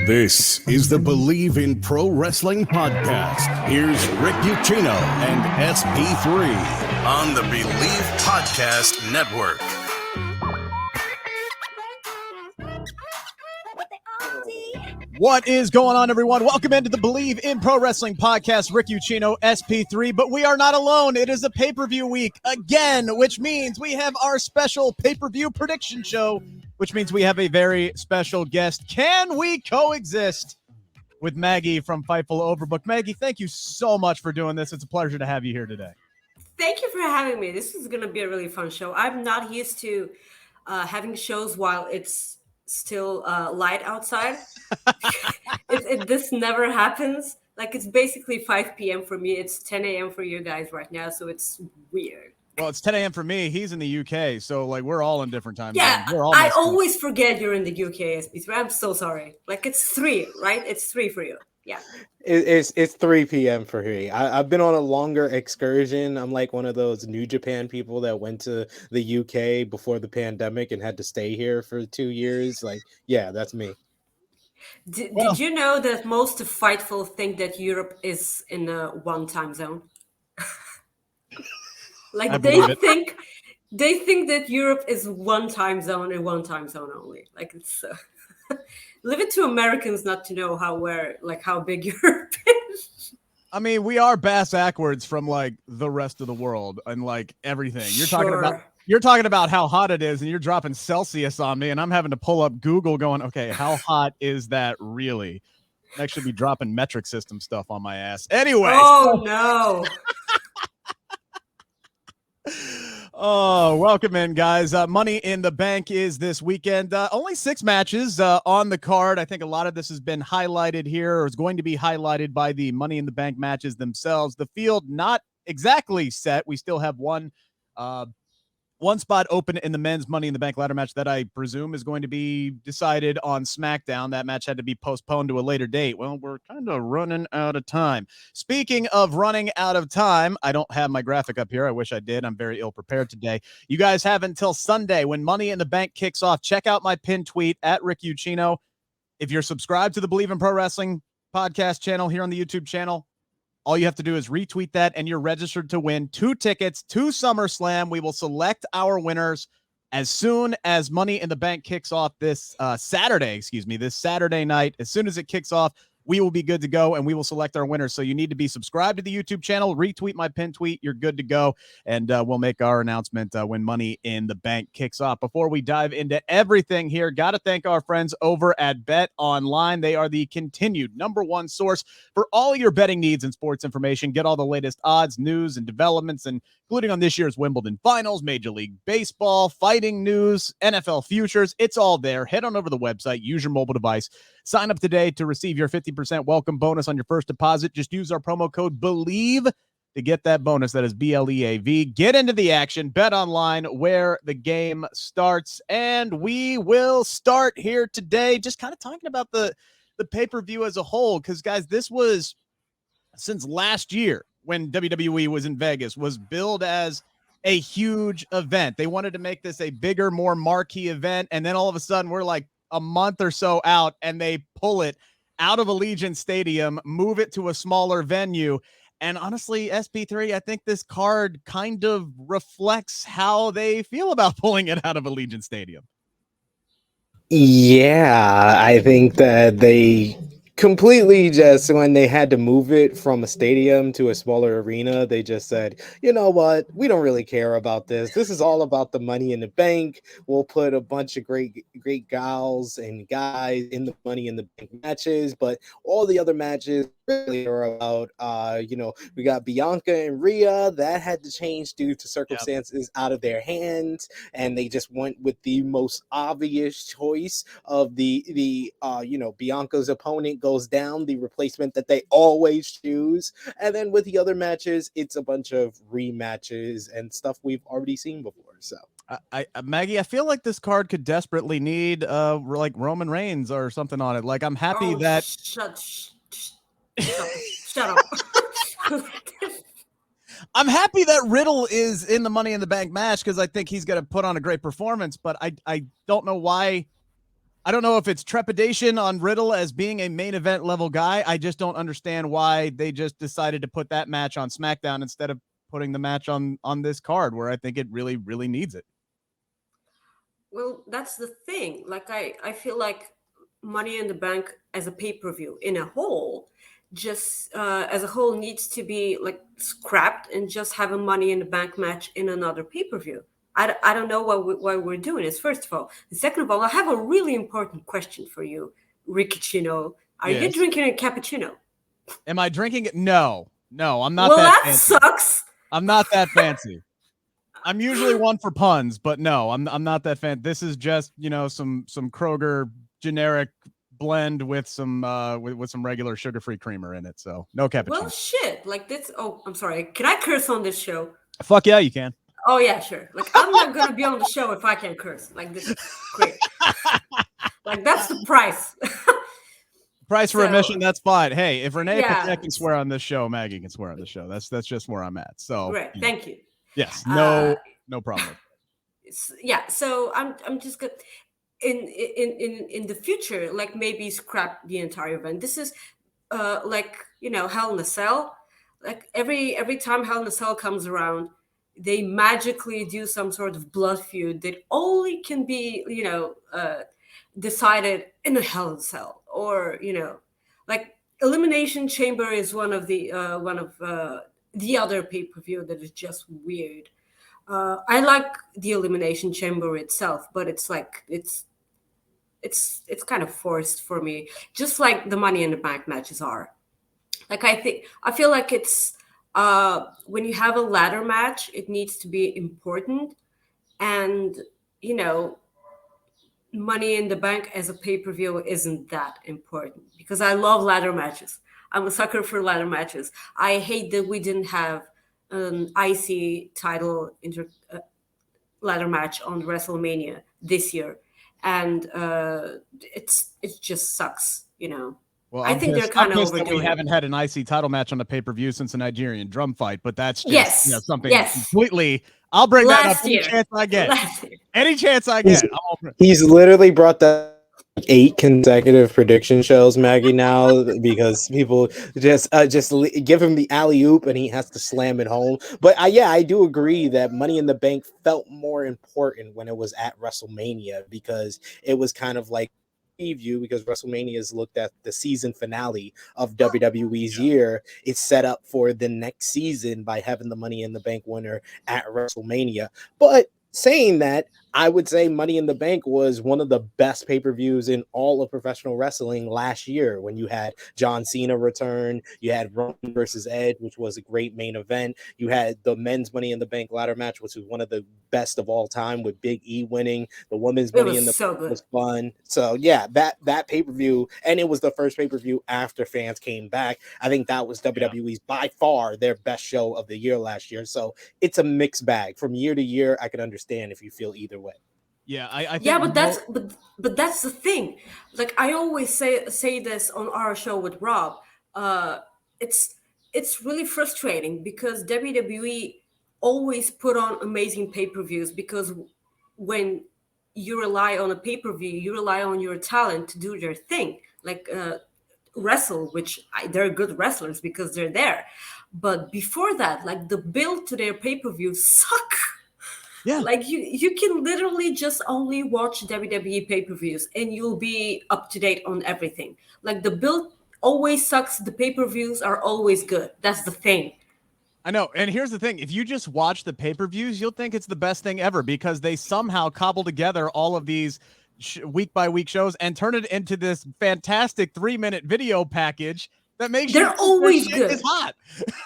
This is the Bleav in Pro Wrestling podcast. Here's Rick Ucchino and SP3 on the Bleav Podcast Network. What is going on, everyone? Welcome into the Bleav in Pro Wrestling podcast. Rick Ucchino, SP3, but we are not alone. It is a pay-per-view week again, which means we have our special pay-per-view prediction show, which means we have a very special guest. Can we coexist with Maggie from Fightful Overbooked? Maggie, thank you so much for doing this. It's a pleasure to have you here today. Thank you for having me. This is going to be a really fun show. I'm not used to having shows while it's still light outside. This never happens. Like, it's basically 5 p.m. for me. It's 10 a.m. for you guys right now, so it's weird. Well, it's 10 a.m. for me. He's in the UK, so like we're all in different time Yeah, zones. We're all I always forget you're in the UK, SP3. I'm so sorry. Like, it's 3, right? It's 3 for you. Yeah. It's 3 p.m. for me. I've been on a longer excursion. I'm like one of those New Japan people that went to the UK before the pandemic and had to stay here for 2 years. Like, yeah, that's me. Did you know that most of Fightful think that Europe is in one time zone? Like, they think that Europe is one time zone and one time zone only. Like, it's leave it to Americans not to know how big Europe is. I mean, we are bass backwards from like the rest of the world and like everything. You're talking about how hot it is, and you're dropping Celsius on me, and I'm having to pull up Google going, okay, how hot is that really? I should be dropping metric system stuff on my ass. Anyway. Oh, no. Oh, welcome in, guys. Money in the Bank is this weekend. Only 6 matches on the card. I think a lot of this has been highlighted here, or is going to be highlighted by the Money in the Bank matches themselves. The field not exactly set. We still have one spot open in the men's Money in the Bank ladder match that I presume is going to be decided on SmackDown. That match had to be postponed to a later date. Well, we're kind of running out of time. Speaking of running out of time, I don't have my graphic up here. I wish I did. I'm very ill prepared today. You guys have until Sunday when Money in the Bank kicks off. Check out my pinned tweet at Rick Ucchino. If you're subscribed to the Bleav in Pro Wrestling podcast channel here on the YouTube channel, all you have to do is retweet that, and you're registered to win 2 tickets to SummerSlam. We will select our winners as soon as Money in the Bank kicks off this Saturday night. As soon as it kicks off, we will be good to go, and we will select our winners. So you need to be subscribed to the YouTube channel, retweet my pin tweet. You're good to go, and we'll make our announcement when Money in the Bank kicks off. Before we dive into everything here, got to thank our friends over at Bet Online. They are the continued #1 source for all your betting needs and sports information. Get all the latest odds, news, and developments, including on this year's Wimbledon Finals, Major League Baseball, fighting news, NFL futures. It's all there. Head on over to the website, use your mobile device, sign up today to receive your 50% welcome bonus on your first deposit. Just use our promo code BLEAV to get that bonus. That is BLEAV. Get into the action. Bet online where the game starts. And we will start here today just kind of talking about the pay-per-view as a whole. Because, guys, this was since last year when WWE was in Vegas, was billed as a huge event. They wanted to make this a bigger, more marquee event. And then all of a sudden we're like a month or so out, and they pull it out of Allegiant Stadium, move it to a smaller venue. And honestly, SP3, I think this card kind of reflects how they feel about pulling it out of Allegiant Stadium. Yeah, I think that they completely just, when they had to move it from a stadium to a smaller arena, they just said, you know what, we don't really care about this. This is all about the Money in the Bank. We'll put a bunch of great gals and guys in the Money in the Bank matches, but all the other matches really are about, we got Bianca and Rhea. That had to change due to circumstances out of their hands, and they just went with the most obvious choice of the Bianca's opponent goes down, the replacement that they always choose. And then with the other matches, it's a bunch of rematches and stuff we've already seen before. So Maggie, I feel like this card could desperately need like Roman Reigns or something on it. Like, I'm happy that Shut up. I'm happy that Riddle is in the Money in the Bank match because I think he's going to put on a great performance, but I don't know why I don't know if it's trepidation on Riddle as being a main event level guy. I just don't understand why they just decided to put that match on SmackDown instead of putting the match on this card where I think it really, really needs it. Well, that's the thing. Like, I feel like Money in the Bank as a pay-per-view in a whole, just as a whole, needs to be like scrapped and just have a Money in the Bank match in another pay-per-view. I don't know why we're doing this, first of all. And second of all, I have a really important question for you, Rick Ucchino. Are you Yes. drinking a cappuccino? Am I drinking it? No, I'm not Well, that that fancy. sucks. I'm not that fancy. I'm usually one for puns, but no, I'm not that fan. This is just, some Kroger generic blend with some with some regular sugar-free creamer in it. So no cappuccino. Well, shit. Like this. Oh, I'm sorry. Can I curse on this show? Fuck yeah, you can. Oh yeah, sure. Like, I'm not gonna be on the show if I can't curse. Like, this is great. Like, that's the price. Price for admission, that's fine. Hey, if Renee Yeah. Paquette can swear on this show, Maggie can swear on the show. That's just where I'm at. So Great. Thank you. yes, no problem. Yeah. So I'm just good. In the future, like, maybe scrap the entire event. This is like, Hell in a Cell. Like, every time Hell in a Cell comes around, they magically do some sort of blood feud that only can be, decided in a Hell in a Cell, or like Elimination Chamber is one of the other pay-per-view that is just weird. I like the Elimination Chamber itself, but it's like it's kind of forced for me, just like the Money in the Bank matches are. Like, I feel like it's when you have a ladder match, it needs to be important, and Money in the Bank as a pay-per-view isn't that important, because I love ladder matches. I'm a sucker for ladder matches. I hate that we didn't have an IC title ladder match on WrestleMania this year, and it just sucks. Well, I think they're kind of overdoing we it. haven't had an IC title match on a pay-per-view since a Nigerian drum fight, but that's just Yes. something Yes. completely. I'll bring that up Last any year. chance I get. Last year. Any chance I get. He's literally brought that 8 consecutive prediction shows, Maggie, now, because people just give him the alley-oop and he has to slam it home. But I do agree that Money in the Bank felt more important when it was at WrestleMania, because it was kind of like preview, because WrestleMania is looked at the season finale of WWE's year. It's set up for the next season by having the Money in the Bank winner at WrestleMania. But saying that, I would say Money in the Bank was one of the best pay-per-views in all of professional wrestling last year, when you had John Cena return, you had Roman versus Edge, which was a great main event. You had the men's Money in the Bank ladder match, which was one of the best of all time, with Big E winning. The women's Money in the so Bank good. was fun. So yeah, that pay-per-view, and it was the first pay-per-view after fans came back. I think that was WWE's by far their best show of the year last year. So it's a mixed bag. From year to year, I can understand if you feel either way. Yeah, I think. Yeah, but that's the thing. Like, I always say this on our show with Rob. It's really frustrating, because WWE always put on amazing pay-per-views, because when you rely on a pay-per-view, you rely on your talent to do their thing, like wrestle, which they're good wrestlers because they're there. But before that, like, the build to their pay-per-view suck. Yeah. Like, you can literally just only watch WWE pay-per-views and you'll be up to date on everything. Like, the build always sucks. The pay-per-views are always good. That's the thing. I know. And here's the thing. If you just watch the pay-per-views, you'll think it's the best thing ever, because they somehow cobble together all of these week by week shows and turn it into this fantastic 3-minute video package that makes they're always good. Is hot.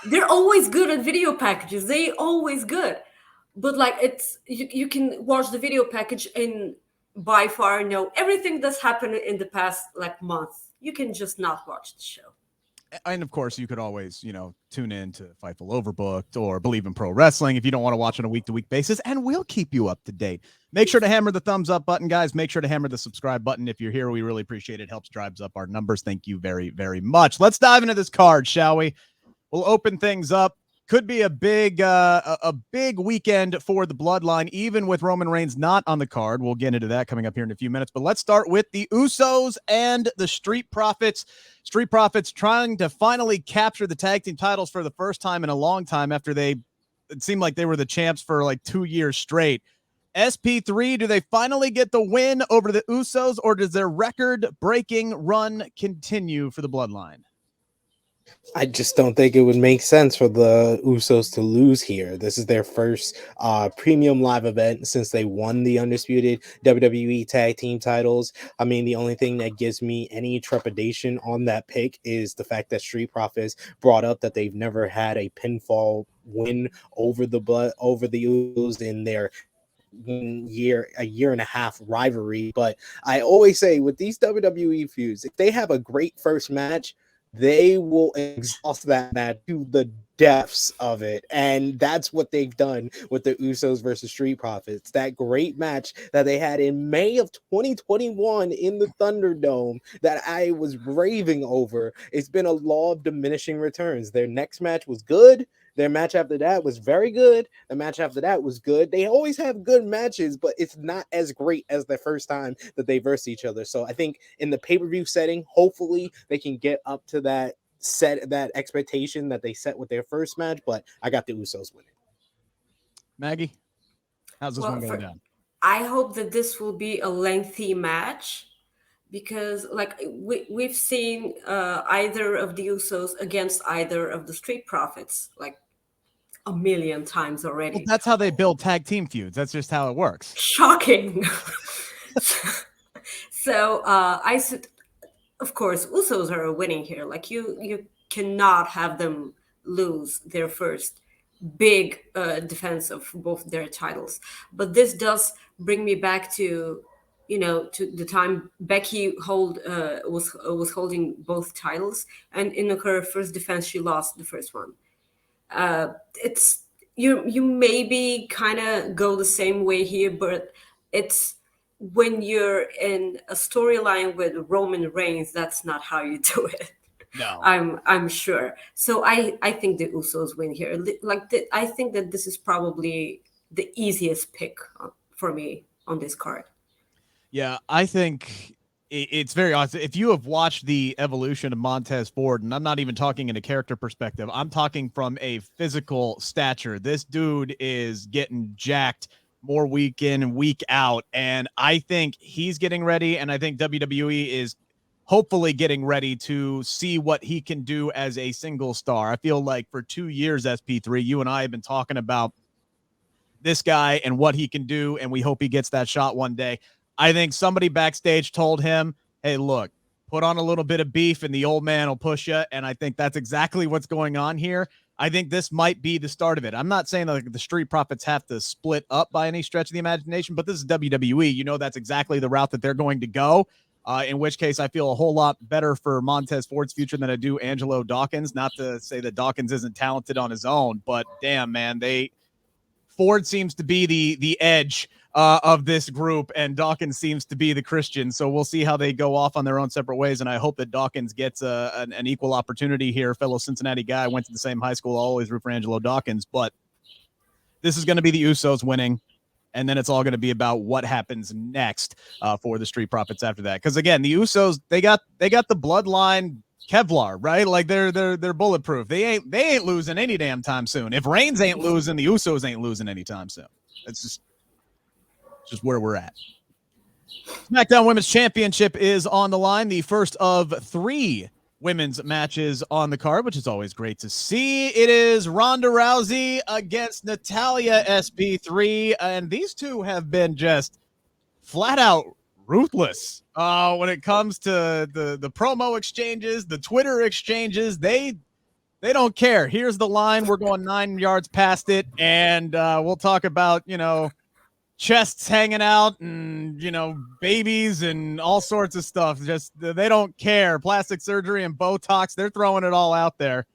They're always good at video packages. They always good. But like, it's you can watch the video package and by far know everything that's happened in the past like month. You can just not watch the show. And of course, you could always, tune in to Fightful Overbooked or Bleav in Pro Wrestling if you don't want to watch on a week-to-week basis, and we'll keep you up to date. Make sure to hammer the thumbs up button, guys. Make sure to hammer the subscribe button if you're here. We really appreciate it. Helps drives up our numbers. Thank you very, very much. Let's dive into this card, shall we? We'll open things up could be a big weekend for the Bloodline, even with Roman Reigns not on the card. We'll get into that coming up here in a few minutes. But let's start with the Usos and the Street Profits. Street Profits trying to finally capture the tag team titles for the first time in a long time after it seemed like they were the champs for like 2 years straight. SP3, do they finally get the win over the Usos, or does their record-breaking run continue for the Bloodline? I just don't think it would make sense for the Usos to lose here. This is their first premium live event since they won the undisputed WWE tag team titles. I mean, the only thing that gives me any trepidation on that pick is the fact that Street Profits brought up that they've never had a pinfall win over the Usos in their a year and a half rivalry. But I always say with these WWE feuds, if they have a great first match, they will exhaust that match to the depths of it. And that's what they've done with the Usos versus Street Profits. That great match that they had in May of 2021 in the Thunderdome that I was raving over. It's been a law of diminishing returns. Their next match was good. Their match after that was very good. The match after that was good. They always have good matches, but it's not as great as the first time that they versed each other. So I think in the pay-per-view setting, hopefully they can get up to that expectation that they set with their first match, but I got the Usos winning. Maggie, how's this one going down? I hope that this will be a lengthy match, because like we've seen either of the Usos against either of the Street Profits like a million times already. Well, that's how they build tag team feuds. That's just how it works. Shocking. So I said, of course, Usos are winning here. Like you cannot have them lose their first big defense of both their titles. But this does bring me back to the time Becky was holding both titles, and in her first defense she lost the first one. It's you maybe kind of go the same way here, but it's when you're in a storyline with Roman Reigns, that's not how you do it. No, I'm sure. So I think the Usos win here. I think that this is probably the easiest pick for me on this card. Yeah, I think it's very awesome. If you have watched the evolution of Montez Ford, and I'm not even talking in a character perspective, I'm talking from a physical stature. This dude is getting jacked more week in and week out, and I think he's getting ready, and I think WWE is hopefully getting ready to see what he can do as a single star. I feel like for 2 years, SP3, you and I have been talking about this guy and what he can do, and we hope he gets that shot one day. I think somebody backstage told him, hey, look, put on a little bit of beef and the old man will push you. And I think that's exactly what's going on here. I think this might be the start of it. I'm not saying that the Street Profits have to split up by any stretch of the imagination, but this is WWE. You know, that's exactly the route that they're going to go. In which case I feel a whole lot better for Montez Ford's future than I do Angelo Dawkins. Not to say that Dawkins isn't talented on his own, but damn, man, Ford seems to be the edge of this group, and Dawkins seems to be the Christian. So we'll see how they go off on their own separate ways, and I hope that Dawkins gets an equal opportunity here. Fellow Cincinnati guy, went to the same high school. I'll always root for Angelo Dawkins, but this is going to be the Usos winning, and then it's all going to be about what happens next for the Street Profits after that. Because again, the Usos, they got the bloodline Kevlar, right? Like they're bulletproof. They ain't losing any damn time soon. If Reigns ain't losing, the Usos ain't losing anytime soon. It's just where we're at. SmackDown Women's Championship is on the line. The first of 3 women's matches on the card, which is always great to see. It is Ronda Rousey against Natalya, SP3, and these two have been just flat out ruthless when it comes to the promo exchanges, the Twitter exchanges. They don't care. Here's the line. We're going 9 yards past it, and we'll talk about, chests hanging out and, babies and all sorts of stuff. Just they don't care. Plastic surgery and Botox, they're throwing it all out there.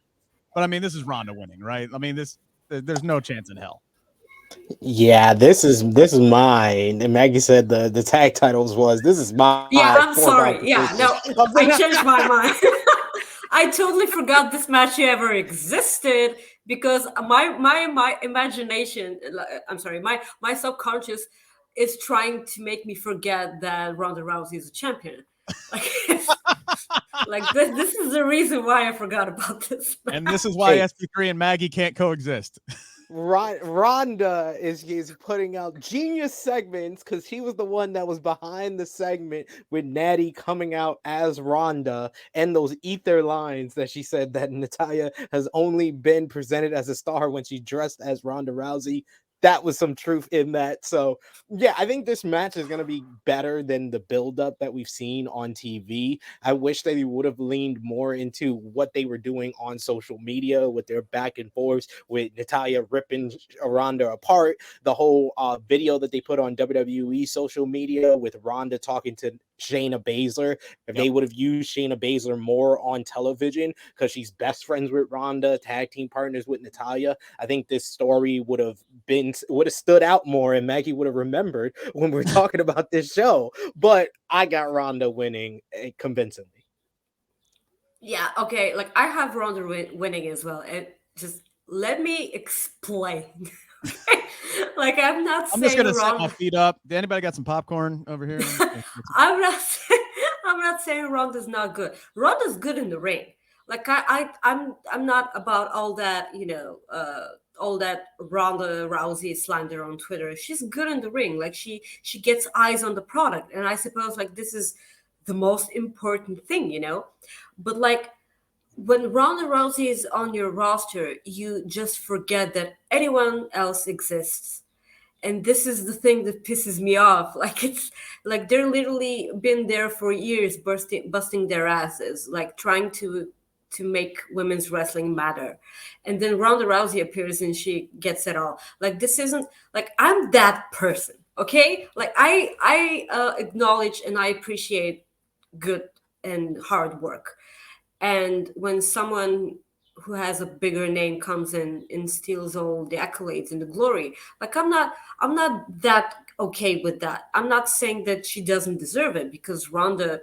But I mean, this is Ronda winning, right? I mean, there's no chance in hell. Yeah, this is mine. And Maggie said the tag titles this is mine. Yeah, I'm sorry. Yeah, no, I changed my mind. I totally forgot this match ever existed. because my imagination, I'm sorry, my subconscious is trying to make me forget that Ronda Rousey is a champion. Like, like this is the reason why I forgot about this. And this is why SP3 and Maggie can't coexist. Ronda is putting out genius segments because he was the one that was behind the segment with Natty coming out as Ronda and those ether lines that she said that Natalya has only been presented as a star when she dressed as Ronda Rousey. That was some truth in that. So yeah, I think this match is going to be better than the buildup that we've seen on TV. I wish they would have leaned more into what they were doing on social media with their back and forths, with Natalya ripping Ronda apart. The whole video that they put on WWE social media with Ronda talking to Shayna Baszler. If they would have used Shayna Baszler more on television, because she's best friends with Ronda, tag team partners with Natalya, I think this story would have stood out more, and Maggie would have remembered when we're talking about this show. But I got Ronda winning convincingly. Yeah, okay. Like, I have Ronda winning as well. And just let me explain. Like, I'm just gonna set my feet up. Did anybody got some popcorn over here? I'm not saying Ronda's not good. Ronda's good in the ring. Like, I'm not about all that, all that Ronda Rousey slander on Twitter. She's good in the ring. Like, she gets eyes on the product, and I suppose like this is the most important thing, But like, when Ronda Rousey is on your roster, you just forget that anyone else exists. And this is the thing that pisses me off. Like, it's like they're literally been there for years, busting their asses, like trying to make women's wrestling matter. And then Ronda Rousey appears and she gets it all. Like, this isn't like, I'm that person, okay? Like, I acknowledge and I appreciate good and hard work. And when someone who has a bigger name comes in and steals all the accolades and the glory, like, I'm not that okay with that. I'm not saying that she doesn't deserve it, because Ronda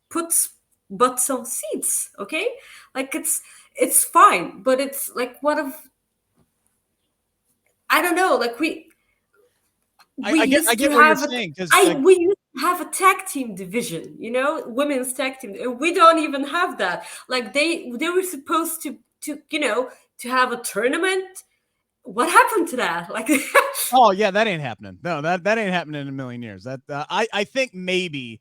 puts butts on seats, okay? Like, it's fine, but it's like, what if, I don't know, like, I get what you're saying, because we used to have a tag team division, women's tag team, and we don't even have that. Like, they were supposed to have a tournament. What happened to that? Like, oh yeah, that ain't happening. No, that ain't happening in a million years. That I think maybe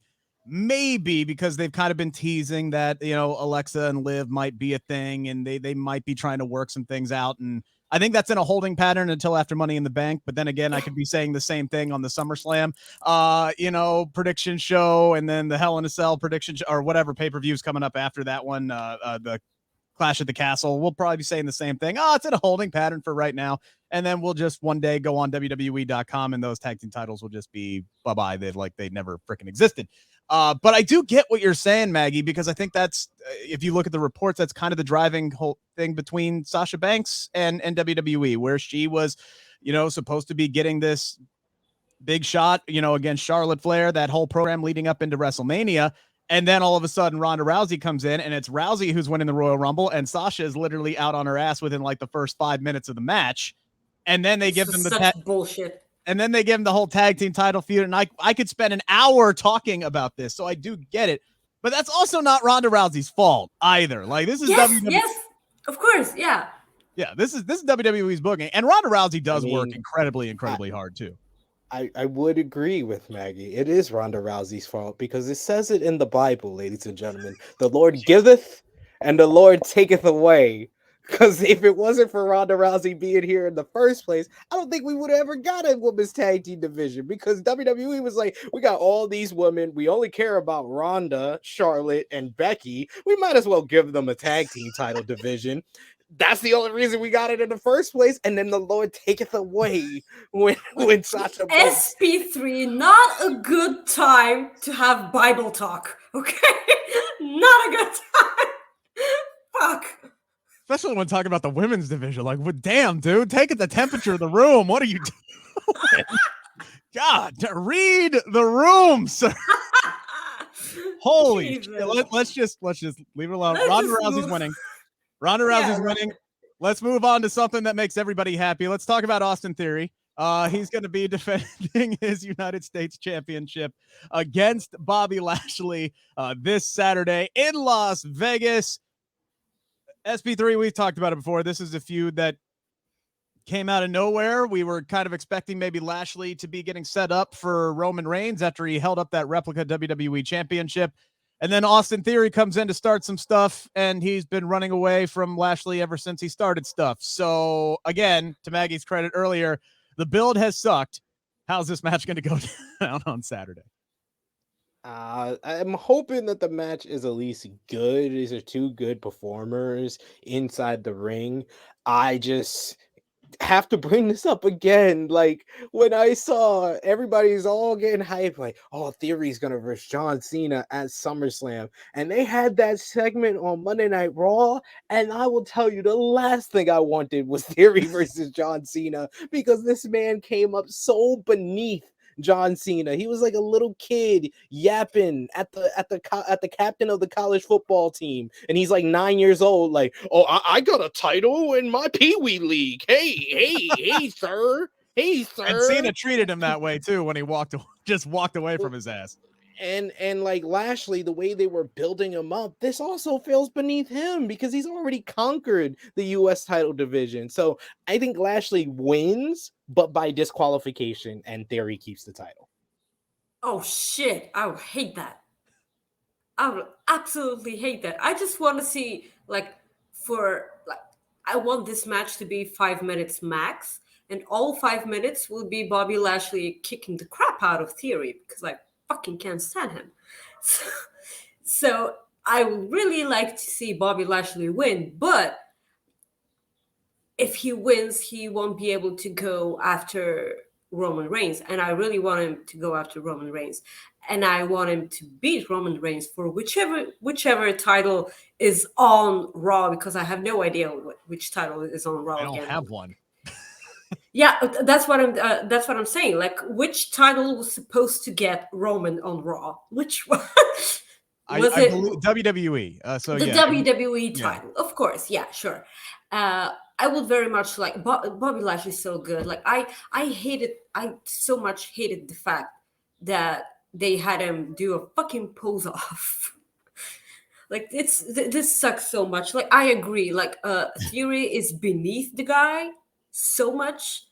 because they've kind of been teasing that Alexa and Liv might be a thing, and they might be trying to work some things out, and I think that's in a holding pattern until after Money in the Bank. But then again, I could be saying the same thing on the SummerSlam, prediction show, and then the Hell in a Cell prediction or whatever pay-per-views coming up after that one, the Clash at the Castle. We'll probably be saying the same thing. Oh, it's in a holding pattern for right now. And then we'll just one day go on WWE.com and those tag team titles will just be bye-bye. They never freaking existed. But I do get what you're saying, Maggie, because I think that's, if you look at the reports, that's kind of the driving whole thing between Sasha Banks and WWE, where she was, supposed to be getting this big shot, against Charlotte Flair, that whole program leading up into WrestleMania. And then all of a sudden Ronda Rousey comes in, and it's Rousey who's winning the Royal Rumble, and Sasha is literally out on her ass within like the first 5 minutes of the match. And then they give them bullshit. And then they give them the whole tag team title feud. And I could spend an hour talking about this, so I do get it. But that's also not Ronda Rousey's fault either. Like, this is WWE. Yes, of course, yeah. Yeah, this is WWE's booking, and Ronda Rousey does work incredibly hard too. I would agree with Maggie. It is Ronda Rousey's fault, because it says it in the Bible, ladies and gentlemen. The Lord giveth and the Lord taketh away. Because if it wasn't for Ronda Rousey being here in the first place, I don't think we would have ever got a women's tag team division, because WWE was like, we got all these women. We only care about Ronda, Charlotte, and Becky. We might as well give them a tag team title division. That's the only reason we got it in the first place. And then the Lord taketh away when Sasha Banks. SP3, not a good time to have Bible talk, okay? Not a good time. Fuck. Especially when talking about the women's division. Like, well, damn, dude, taking the temperature of the room. What are you doing? God, read the room, sir. Holy shit. Let's just leave it alone. Ronda Rousey's winning. Ronda Rousey's winning. Let's move on to something that makes everybody happy. Let's talk about Austin Theory. He's going to be defending his United States Championship against Bobby Lashley this Saturday in Las Vegas. SP3, we've talked about it before. This is a feud that came out of nowhere. We were kind of expecting maybe Lashley to be getting set up for Roman Reigns after he held up that replica WWE Championship. And then Austin Theory comes in to start some stuff, and he's been running away from Lashley ever since he started stuff. So, again, to Maggie's credit earlier, the build has sucked. How's this match going to go down on Saturday? I'm hoping that the match is at least good. These are two good performers inside the ring. I just have to bring this up again. Like, when I saw everybody's all getting hyped, like, oh, Theory's gonna versus John Cena at SummerSlam, and they had that segment on Monday Night Raw, and I will tell you, the last thing I wanted was Theory versus John Cena, because this man came up so beneath John Cena. He was like a little kid yapping at the captain of the college football team, and he's like 9 years old. Like, oh, I got a title in my Pee-wee league. Hey, sir. Hey, sir. And Cena treated him that way too when he just walked away from his ass. And like Lashley, the way they were building him up, this also feels beneath him because he's already conquered the U.S. title division. So I think Lashley wins, but by disqualification, and Theory keeps the title. Oh shit! I would hate that. I would absolutely hate that. I just want to see I want this match to be 5 minutes max, and all 5 minutes will be Bobby Lashley kicking the crap out of Theory because I fucking can't stand him. So I would really like to see Bobby Lashley win, but if he wins, he won't be able to go after Roman Reigns, and I really want him to go after Roman Reigns, and I want him to beat Roman Reigns for whichever title is on Raw, because I have no idea which title is on Raw. I don't again. have one. Yeah, that's what I'm saying. Like, which title was supposed to get Roman on Raw? Which one? I believe WWE. So the yeah. WWE title, of course. Yeah, sure. I would very much like Bobby Lashley's so good. Like, I so much hated the fact that they had him do a fucking pose off. Like, this sucks so much. Like, I agree. Like, Theory is beneath the guy so much,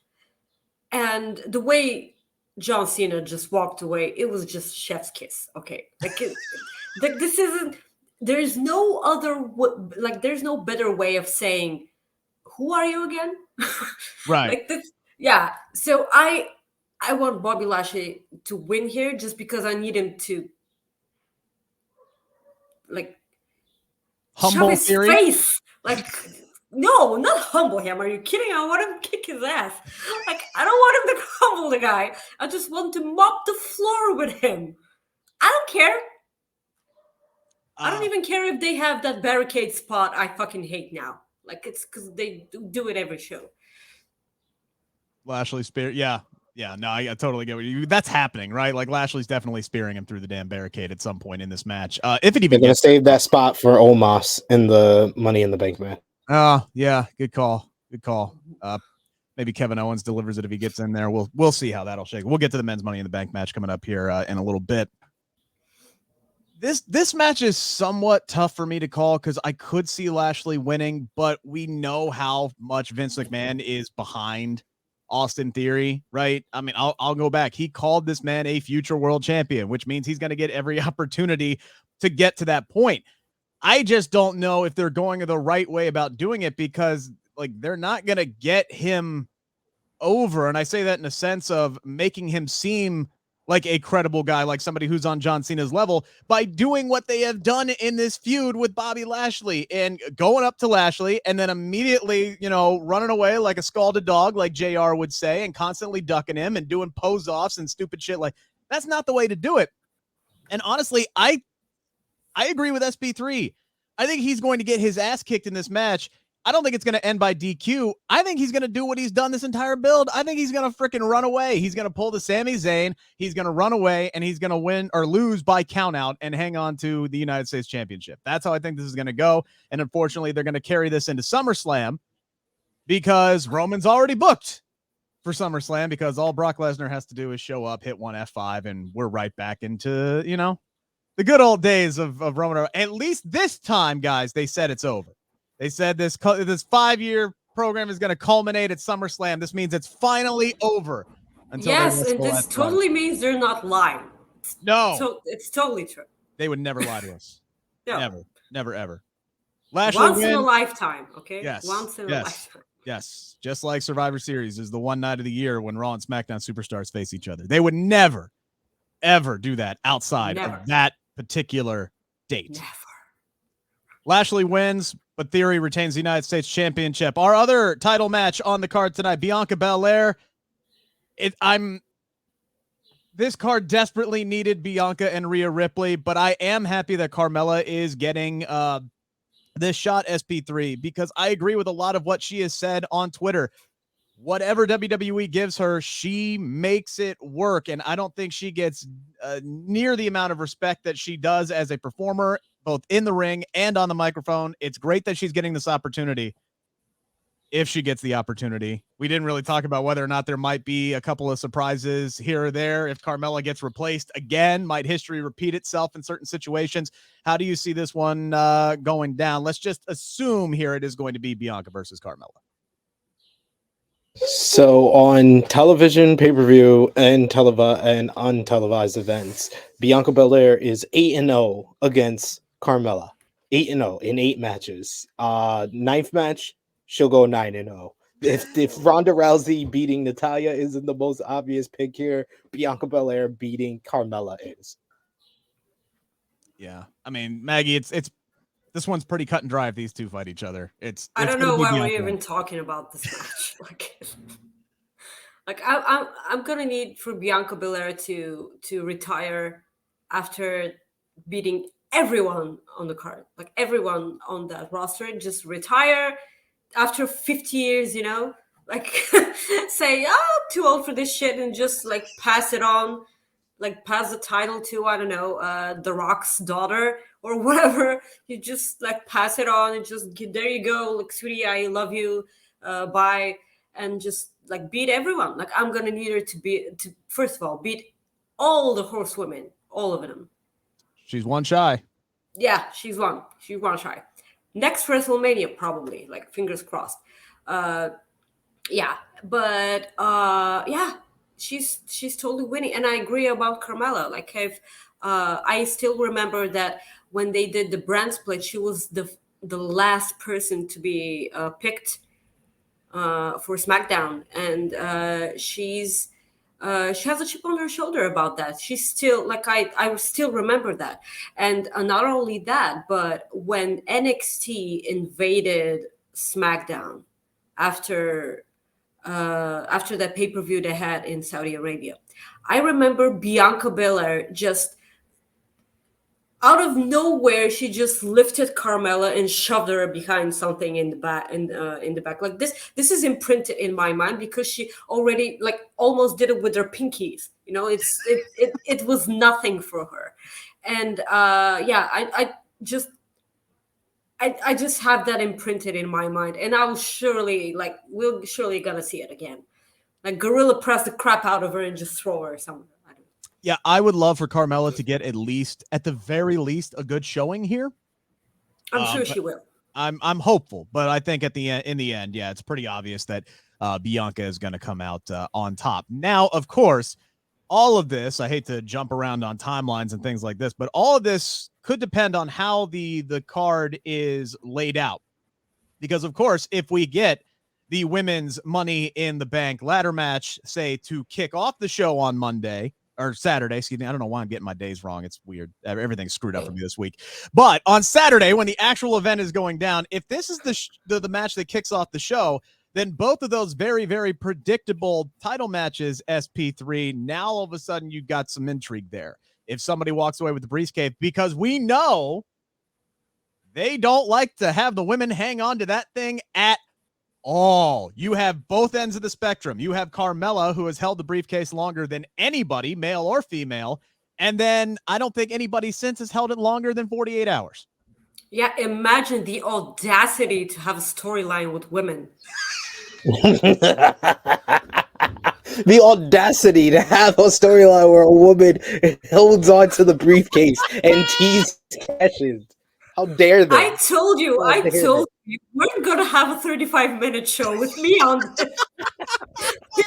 and the way John Cena just walked away, it was just chef's kiss. Okay, like this isn't. There's no other. There's no better way of saying, "Who are you again?" Right. Like this. Yeah. So I want Bobby Lashley to win here just because I need him to Humble shove his Theory? face. Like, no, not humble him. Are you kidding? I want him to kick his ass. Like, I don't want him to humble the guy. I just want to mop the floor with him. I don't care. I don't even care if they have that barricade spot I fucking hate now. Like, it's because they do it every show. Lashley spear. Yeah. No, I totally get what you. That's happening, right? Like, Lashley's definitely spearing him through the damn barricade at some point in this match. If it even They're gonna save that spot for Omos in the Money in the Bank match. Yeah, good call. Maybe Kevin Owens delivers it if he gets in there. We'll see how that'll shake. We'll get to the men's Money in the Bank match coming up here in a little bit. This match is somewhat tough for me to call because I could see Lashley winning, but we know how much Vince McMahon is behind Austin Theory, right? I mean, I'll go back. He called this man a future world champion, which means he's going to get every opportunity to get to that point. I just don't know if they're going the right way about doing it because, like, they're not going to get him over. And I say that in a sense of making him seem like a credible guy, like somebody who's on John Cena's level, by doing what they have done in this feud with Bobby Lashley and going up to Lashley and then immediately, running away like a scalded dog, like JR would say, and constantly ducking him and doing pose offs and stupid shit. Like, that's not the way to do it. And honestly, I agree with SP3. I think he's going to get his ass kicked in this match. I don't think it's going to end by DQ. I think he's going to do what he's done this entire build. I think he's going to freaking run away. He's going to pull the Sami Zayn. He's going to run away, and he's going to win or lose by countout and hang on to the United States Championship. That's how I think this is going to go. And unfortunately, they're going to carry this into SummerSlam. because Roman's already booked for SummerSlam, because all Brock Lesnar has to do is show up, hit one F5, and we're right back into, the good old days of Roman. At least this time, guys, they said it's over. They said this 5-year program is going to culminate at SummerSlam. This means it's finally over. Yes, and this totally means they're not lying. No. So it's totally true. They would never lie to us. No. Never, ever. Lashley once in a lifetime, okay? Yes. Once in a lifetime. Yes. Just like Survivor Series is the one night of the year when Raw and SmackDown superstars face each other. They would never, ever do that outside of that particular date. Never. Lashley wins, but Theory retains the United States Championship. Our other title match on the card tonight, Bianca Belair. This card desperately needed Bianca and Rhea Ripley, but I am happy that Carmella is getting this shot, SP3, because I agree with a lot of what she has said on Twitter. Whatever WWE gives her, she makes it work, and I don't think she gets near the amount of respect that she does as a performer, both in the ring and on the microphone. It's great that she's getting this opportunity. If she gets the opportunity, we didn't really talk about whether or not there might be a couple of surprises here or there. If Carmella gets replaced again, might history repeat itself in certain situations? How do you see this one going down? Let's just assume here it is going to be Bianca versus Carmella. So on television, pay-per-view, and untelevised events, Bianca Belair is 8-0 against Carmella. 8-0 in 8 matches. Ninth match, she'll go 9-0. If Ronda Rousey beating Natalya isn't the most obvious pick here, Bianca Belair beating Carmella is. Yeah, I mean, Maggie, it's this one's pretty cut and dry if these two fight each other. I don't know why we're even talking about this match. I'm gonna need for Bianca Belair to retire after beating everyone on the card, like everyone on that roster. Just retire after 50 years, like say, too old for this shit, and just like pass it on, like pass the title to, I don't know, The Rock's daughter or whatever. You just like pass it on and just there you go, like, sweetie, I love you, bye, and just like beat everyone. Like, I'm gonna need her to first of all beat all the horsewomen, all of them. She's one shy. Yeah, she's one shy. Next WrestleMania, probably, like, fingers crossed. Yeah, but she's totally winning, and I agree about Carmella. Like, I still remember that when they did the brand split, she was the last person to be picked for SmackDown, and she has a chip on her shoulder about that. She's still, like, I still remember that. And not only that, but when NXT invaded SmackDown after that pay-per-view they had in Saudi Arabia, I remember Bianca Belair just out of nowhere, she just lifted Carmella and shoved her behind something in the back. In the back, like this is imprinted in my mind because she already, like, almost did it with her pinkies. It was nothing for her, and I just have that imprinted in my mind, and we'll surely gonna see it again, like gorilla press the crap out of her and just throw her somewhere. Yeah, I would love for Carmella to get at the very least, a good showing here. I'm sure she will. I'm hopeful, but I think in the end, yeah, it's pretty obvious that Bianca is going to come out on top. Now, of course, all of this, I hate to jump around on timelines and things like this, but all of this could depend on how the card is laid out. Because, of course, if we get the women's Money in the Bank ladder match, say, to kick off the show on Monday, or Saturday, excuse me. I don't know why I'm getting my days wrong. It's weird. Everything's screwed up for me this week. But on Saturday, when the actual event is going down, if this is the match that kicks off the show, then both of those very, very predictable title matches, SP3, now all of a sudden you've got some intrigue there. If somebody walks away with the briefcase, because we know they don't like to have the women hang on to that thing at all. You have both ends of the spectrum. You have Carmella, who has held the briefcase longer than anybody, male or female, and then I don't think anybody since has held it longer than 48 hours. Yeah, imagine the audacity to have a storyline with women. The audacity to have a storyline where a woman holds on to the briefcase and tease cashes. How dare they? I told you, How dare they? we're gonna have a 35-minute show with me on this.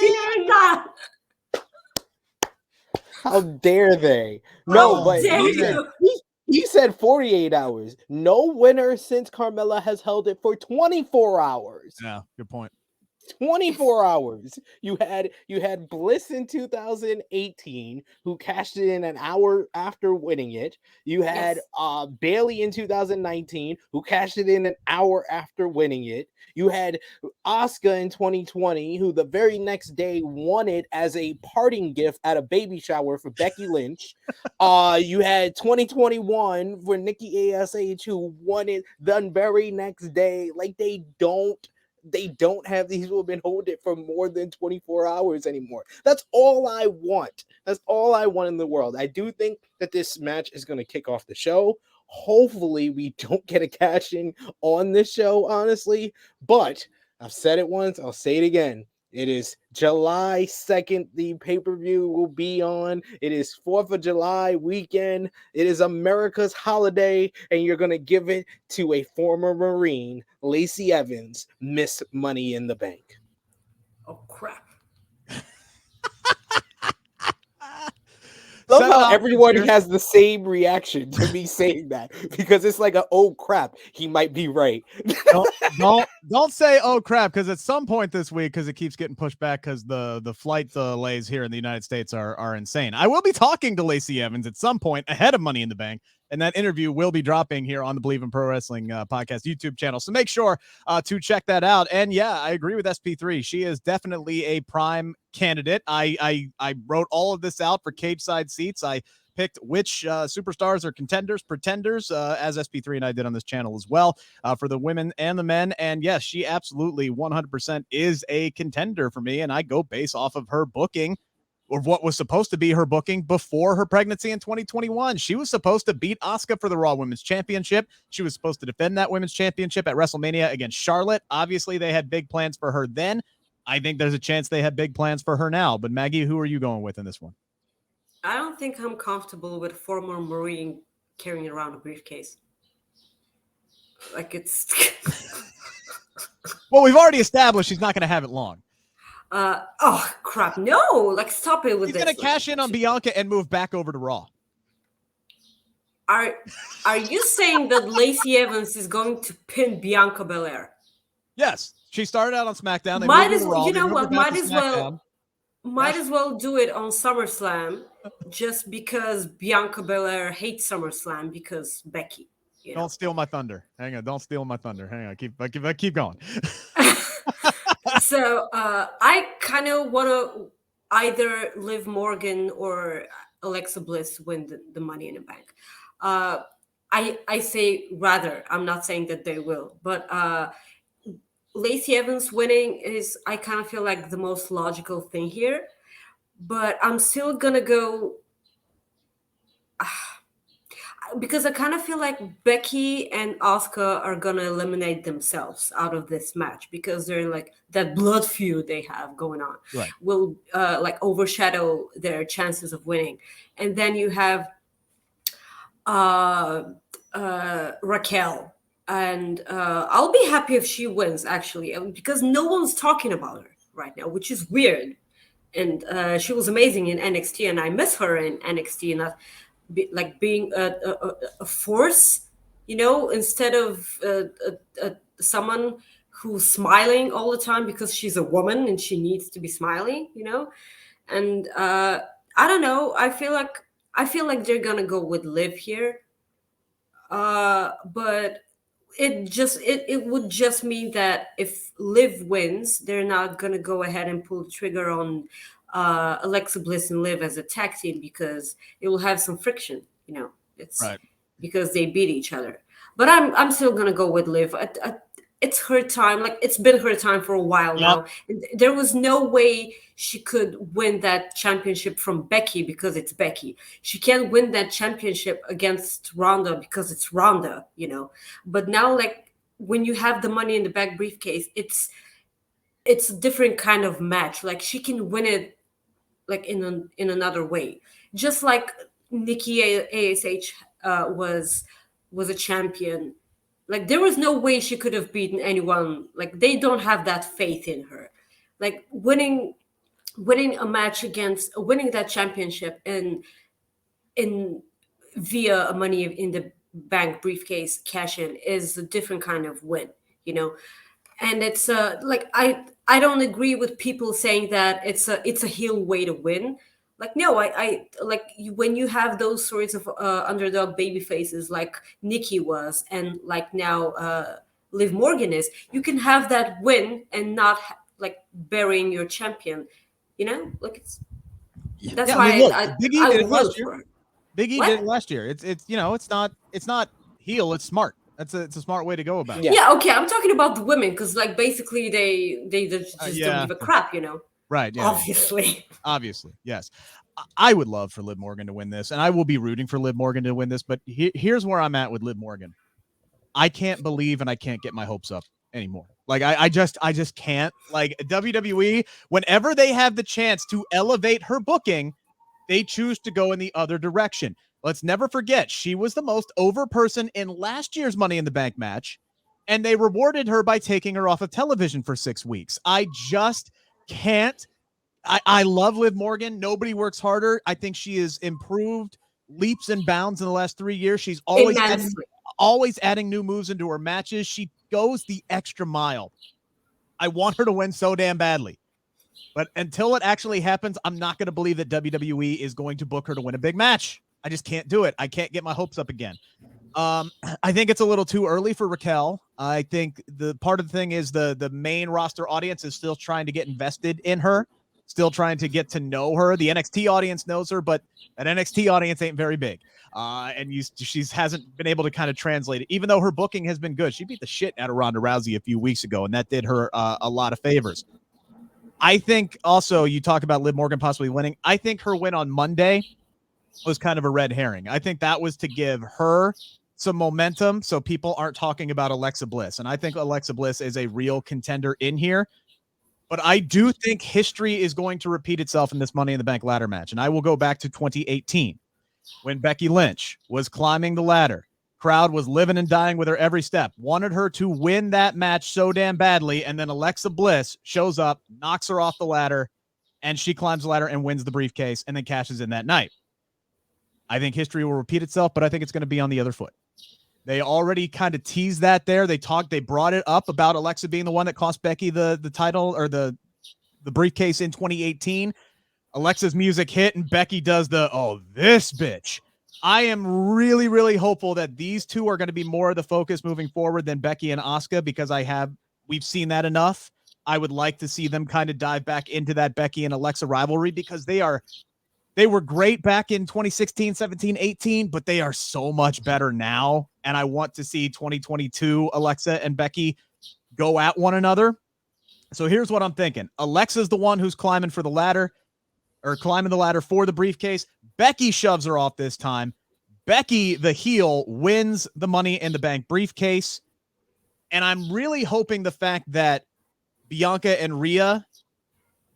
You're not. How dare they? How No, but dare he said 48 hours. No winner since Carmella has held it for 24 hours. Yeah, good point. 24 hours. You had Bliss in 2018 who cashed it in an hour after winning it. You had Bailey in 2019 who cashed it in an hour after winning it. You had Asuka in 2020 who the very next day won it as a parting gift at a baby shower for Becky Lynch. You had 2021 for Nikki ASH who won it the very next day. Like they don't have these women hold it for more than 24 hours anymore. That's all I want. That's all I want in the world. I do think that this match is going to kick off the show. Hopefully we don't get a cash in on this show, honestly. But I've said it once. I'll say it again. It is July 2nd. The pay-per-view will be on. It is 4th of July weekend. It is America's holiday, and you're going to give it to a former Marine, Lacey Evans, Miss Money in the Bank. Oh, crap. Love how everyone has the same reaction to me saying that, because it's like oh crap, he might be right. don't say oh crap, because at some point this week, because it keeps getting pushed back because the flight delays here in the United States are insane. I will be talking to Lacey Evans at some point ahead of Money in the Bank, and that interview will be dropping here on the Bleav in Pro Wrestling podcast YouTube channel. So make sure to check that out. And yeah, I agree with SP3. She is definitely a prime candidate. I wrote all of this out for cage side seats. I picked which superstars are contenders, pretenders, as SP3 and I did on this channel as well, for the women and the men. And yes, she absolutely 100% is a contender for me. And I go base off of her booking, or what was supposed to be her booking before her pregnancy in 2021. She was supposed to beat Asuka for the Raw Women's Championship. She was supposed to defend that Women's Championship at WrestleMania against Charlotte. Obviously, they had big plans for her then. I think there's a chance they have big plans for her now. But Maggie, who are you going with in this one? I don't think I'm comfortable with a former Marine carrying around a briefcase. Like it's... Well, we've already established she's not going to have it long. Oh crap! No, like stop it with He's this. He's gonna cash in on Bianca and move back over to Raw. Are you saying that Lacey Evans is going to pin Bianca Belair? Yes, she started out on SmackDown. They might as Raw, well, you know what? Might as SmackDown. well do it on SummerSlam, just because Bianca Belair hates SummerSlam because Becky. Don't steal my thunder. Hang on, don't steal my thunder. Hang on, keep going. So I kind of want to either Liv Morgan or Alexa Bliss win the Money in the Bank. I say rather. I'm not saying that they will, but Lacey Evans winning is, I kind of feel like, the most logical thing here. But I'm still gonna go because I kind of feel like Becky and Asuka are gonna eliminate themselves out of this match, because they're like that blood feud they have going on will like overshadow their chances of winning. And then you have Raquel, and I'll be happy if she wins, actually, because no one's talking about her right now, which is weird. And she was amazing in NXT, and I miss her in NXT, and being a force, instead of someone who's smiling all the time because she's a woman and she needs to be smiling, And I don't know. I feel like they're gonna go with Liv here, but it would just mean that if Liv wins, they're not gonna go ahead and pull the trigger on Alexa Bliss and Liv as a tag team, because it will have some friction. It's right, because they beat each other. But I'm still gonna go with Liv. It's her time. Like, it's been her time for a while now. There was no way she could win that championship from Becky, because it's Becky. She can't win that championship against Ronda because it's Ronda, But now, like, when you have the Money in the Bank briefcase, it's it's a different kind of match. Like she can win it like in another way. Just like Nikki ASH was a champion. Like there was no way she could have beaten anyone. Like they don't have that faith in her. Like winning a match against winning that championship in via a money in the bank briefcase cash in is a different kind of win, you know. And it's like I don't agree with people saying that it's a heel way to win. Like no, I like when you have those sorts of underdog baby faces like Nikki was and like now Liv Morgan is, you can have that win and not like burying your champion, you know. Like it's that's Yeah, I why mean, look, Big E I did it root last year. for her. Big E What? did it last year. It's you know, it's not heel, it's smart. It's a smart way to go about it. Yeah, okay, I'm talking about the women because like basically they just Yeah. don't give a crap, you know. Right, yeah. Obviously. Yes. I would love for Liv Morgan to win this, and I will be rooting for Liv Morgan to win this, but here's where I'm at with Liv Morgan. I can't believe and I can't get my hopes up anymore. Like I just can't. Like WWE, whenever they have the chance to elevate her booking, they choose to go in the other direction. Let's never forget, she was the most over person in last year's Money in the Bank match, and they rewarded her by taking her off of television for 6 weeks. I just can't. I love Liv Morgan. Nobody works harder. I think she has improved leaps and bounds in the last 3 years. She's always adding new moves into her matches. She goes the extra mile. I want her to win so damn badly. But until it actually happens, I'm not going to believe that WWE is going to book her to win a big match. I just can't do it. I can't get my hopes up again. I think it's a little too early for Raquel. I think the part of the thing is the main roster audience is still trying to get invested in her, still trying to get to know her. The NXT audience knows her, but that NXT audience ain't very big. And she hasn't been able to kind of translate it, even though her booking has been good. She beat the shit out of Ronda Rousey a few weeks ago, and that did her a lot of favors. I think also you talk about Liv Morgan possibly winning. I think her win on Monday was kind of a red herring. I think that was to give her some momentum so people aren't talking about Alexa Bliss. And I think Alexa Bliss is a real contender in here. But I do think history is going to repeat itself in this Money in the Bank ladder match. And I will go back to 2018 when Becky Lynch was climbing the ladder. Crowd was living and dying with her every step, wanted her to win that match so damn badly. And then Alexa Bliss shows up, knocks her off the ladder, and she climbs the ladder and wins the briefcase and then cashes in that night. I think history will repeat itself, but I think it's going to be on the other foot. They already kind of teased that there. They brought it up about Alexa being the one that cost Becky the title or the briefcase in 2018. Alexa's music hit and Becky does this bitch. I am really, really hopeful that these two are going to be more of the focus moving forward than Becky and Asuka, because we've seen that enough. I would like to see them kind of dive back into that Becky and Alexa rivalry, because they were great back in 2016, 17, 18, but they are so much better now. And I want to see 2022 Alexa and Becky go at one another. So here's what I'm thinking. Alexa's the one who's climbing the ladder for the briefcase. Becky shoves her off this time. Becky, the heel, wins the Money in the Bank briefcase. And I'm really hoping the fact that Bianca and Rhea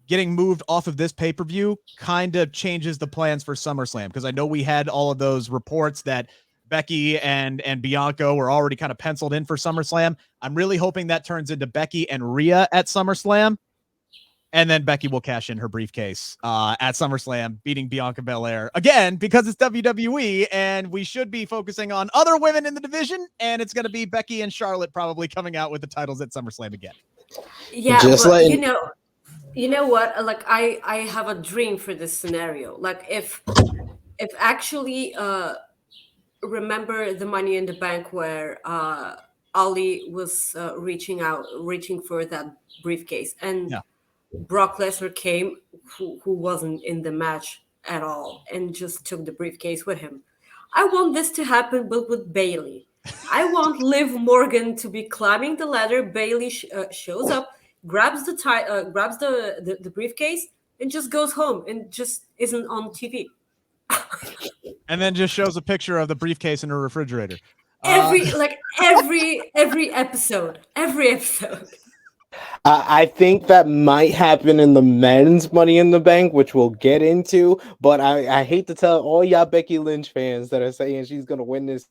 getting moved off of this pay-per-view kind of changes the plans for SummerSlam, because I know we had all of those reports that Becky and Bianca were already kind of penciled in for SummerSlam. I'm really hoping that turns into Becky and Rhea at SummerSlam, and then Becky will cash in her briefcase at SummerSlam, beating Bianca Belair again, because it's WWE, and we should be focusing on other women in the division, and it's going to be Becky and Charlotte probably coming out with the titles at SummerSlam again. Yeah, but you know what? Like I have a dream for this scenario. Like if actually remember the Money in the Bank where Ali was reaching for that briefcase, and Brock Lesnar came, who wasn't in the match at all, and just took the briefcase with him. I want this to happen, but with Bayley. I want Liv Morgan to be climbing the ladder. Bayley shows up, grabs the briefcase, and just goes home and just isn't on TV. And then just shows a picture of the briefcase in her refrigerator. Every episode. I think that might happen in the men's Money in the Bank, which we'll get into. But I hate to tell all y'all Becky Lynch fans that are saying she's going to win this.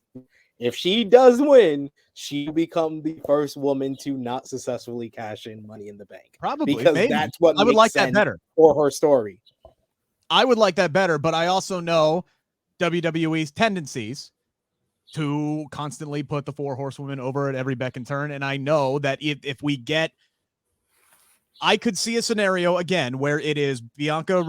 If she does win, she'll become the first woman to not successfully cash in Money in the Bank. Probably, because maybe. that's what I would makes like that sense better. for her story. I would like that better, but I also know WWE's tendencies to constantly put the 4 horsewomen over at every beck and turn. And I know that if we get, I could see a scenario again where it is Bianca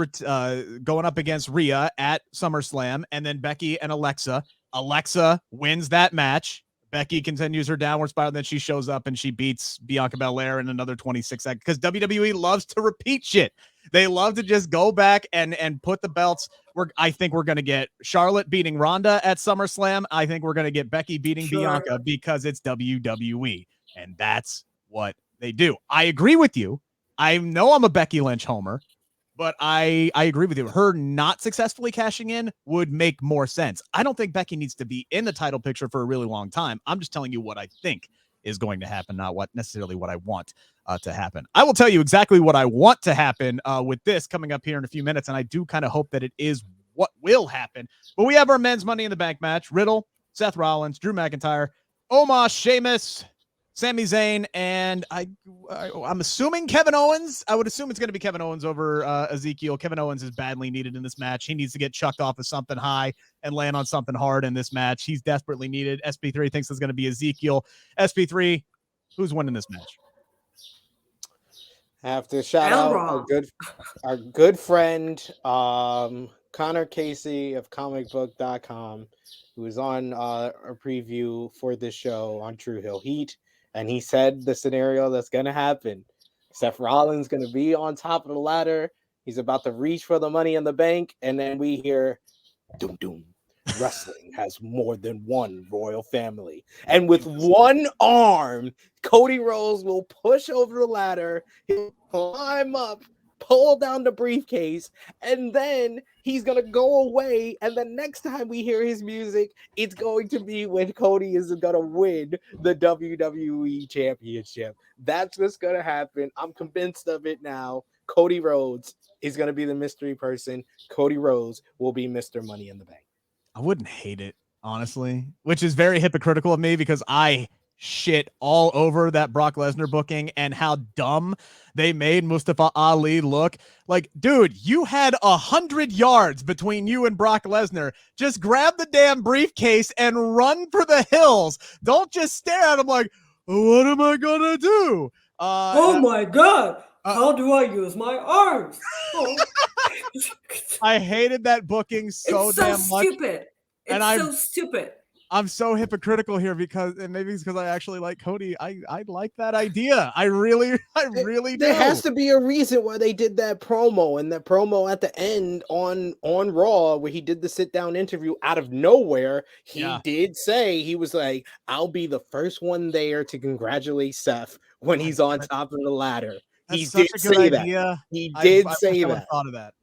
going up against Rhea at SummerSlam, and then Becky and Alexa. Alexa wins that match. Becky continues her downward spiral, then she shows up and she beats Bianca Belair in another 26 seconds, because WWE loves to repeat shit. They love to just go back and put the belts. I think we're going to get Charlotte beating Ronda at SummerSlam. I think we're going to get Becky beating Bianca because it's WWE, and that's what they do. I agree with you. I know I'm a Becky Lynch homer, but I agree with you. Her not successfully cashing in would make more sense. I don't think Becky needs to be in the title picture for a really long time. I'm just telling you what I think is going to happen, not what necessarily what I want to happen. I will tell you exactly what I want to happen with this coming up here in a few minutes, and I do kind of hope that it is what will happen. But we have our men's Money in the Bank match. Riddle, Seth Rollins, Drew McIntyre, Omos, Sheamus, Sami Zayn, and I'm assuming Kevin Owens. I would assume it's going to be Kevin Owens over Ezekiel. Kevin Owens is badly needed in this match. He needs to get chucked off of something high and land on something hard in this match. He's desperately needed. SP3 thinks it's going to be Ezekiel. SP3, who's winning this match? I have to shout out our good friend Connor Casey of comicbook.com, who was on a preview for this show on True Hill Heat, and he said the scenario that's going to happen. Seth Rollins going to be on top of the ladder. He's about to reach for the Money in the Bank, and then we hear doom doom. Wrestling has more than one royal family. And with one arm, Cody Rhodes will push over the ladder, he'll climb up, pull down the briefcase, and then he's going to go away. And the next time we hear his music, it's going to be when Cody is going to win the WWE Championship. That's what's going to happen. I'm convinced of it now. Cody Rhodes is going to be the mystery person. Cody Rhodes will be Mr. Money in the Bank. I wouldn't hate it, honestly, which is very hypocritical of me because I shit all over that Brock Lesnar booking and how dumb they made Mustafa Ali look. Like, dude, you had 100 yards between you and Brock Lesnar. Just grab the damn briefcase and run for the hills. Don't just stare at him like, what am I gonna do? My God. How do I use my arms? Oh. I hated that booking so damn much. Stupid. It's so stupid. I'm so hypocritical here because, and maybe it's because I actually like Cody. I like that idea. I really do. There has to be a reason why they did that promo, and that promo at the end on Raw where he did the sit down interview out of nowhere. He did say, he was like, I'll be the first one there to congratulate Seth when he's on top of the ladder. He did say that. He did say that. Thought of that.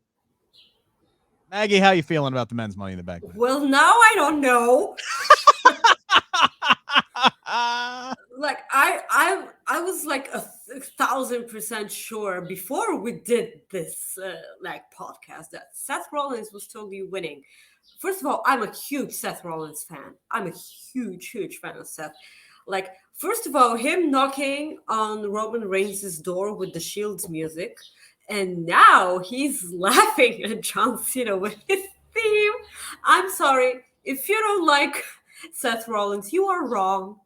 Maggie, how you feeling about the men's Money in the Bank? Well, now I don't know. Like I was like 1,000% sure before we did this podcast that Seth Rollins was totally winning. First of all, I'm a huge Seth Rollins fan. I'm a huge fan of Seth. Like, first of all, him knocking on Roman Reigns' door with the Shield's music. And now he's laughing at John Cena with his theme. I'm sorry. If you don't like Seth Rollins, you are wrong.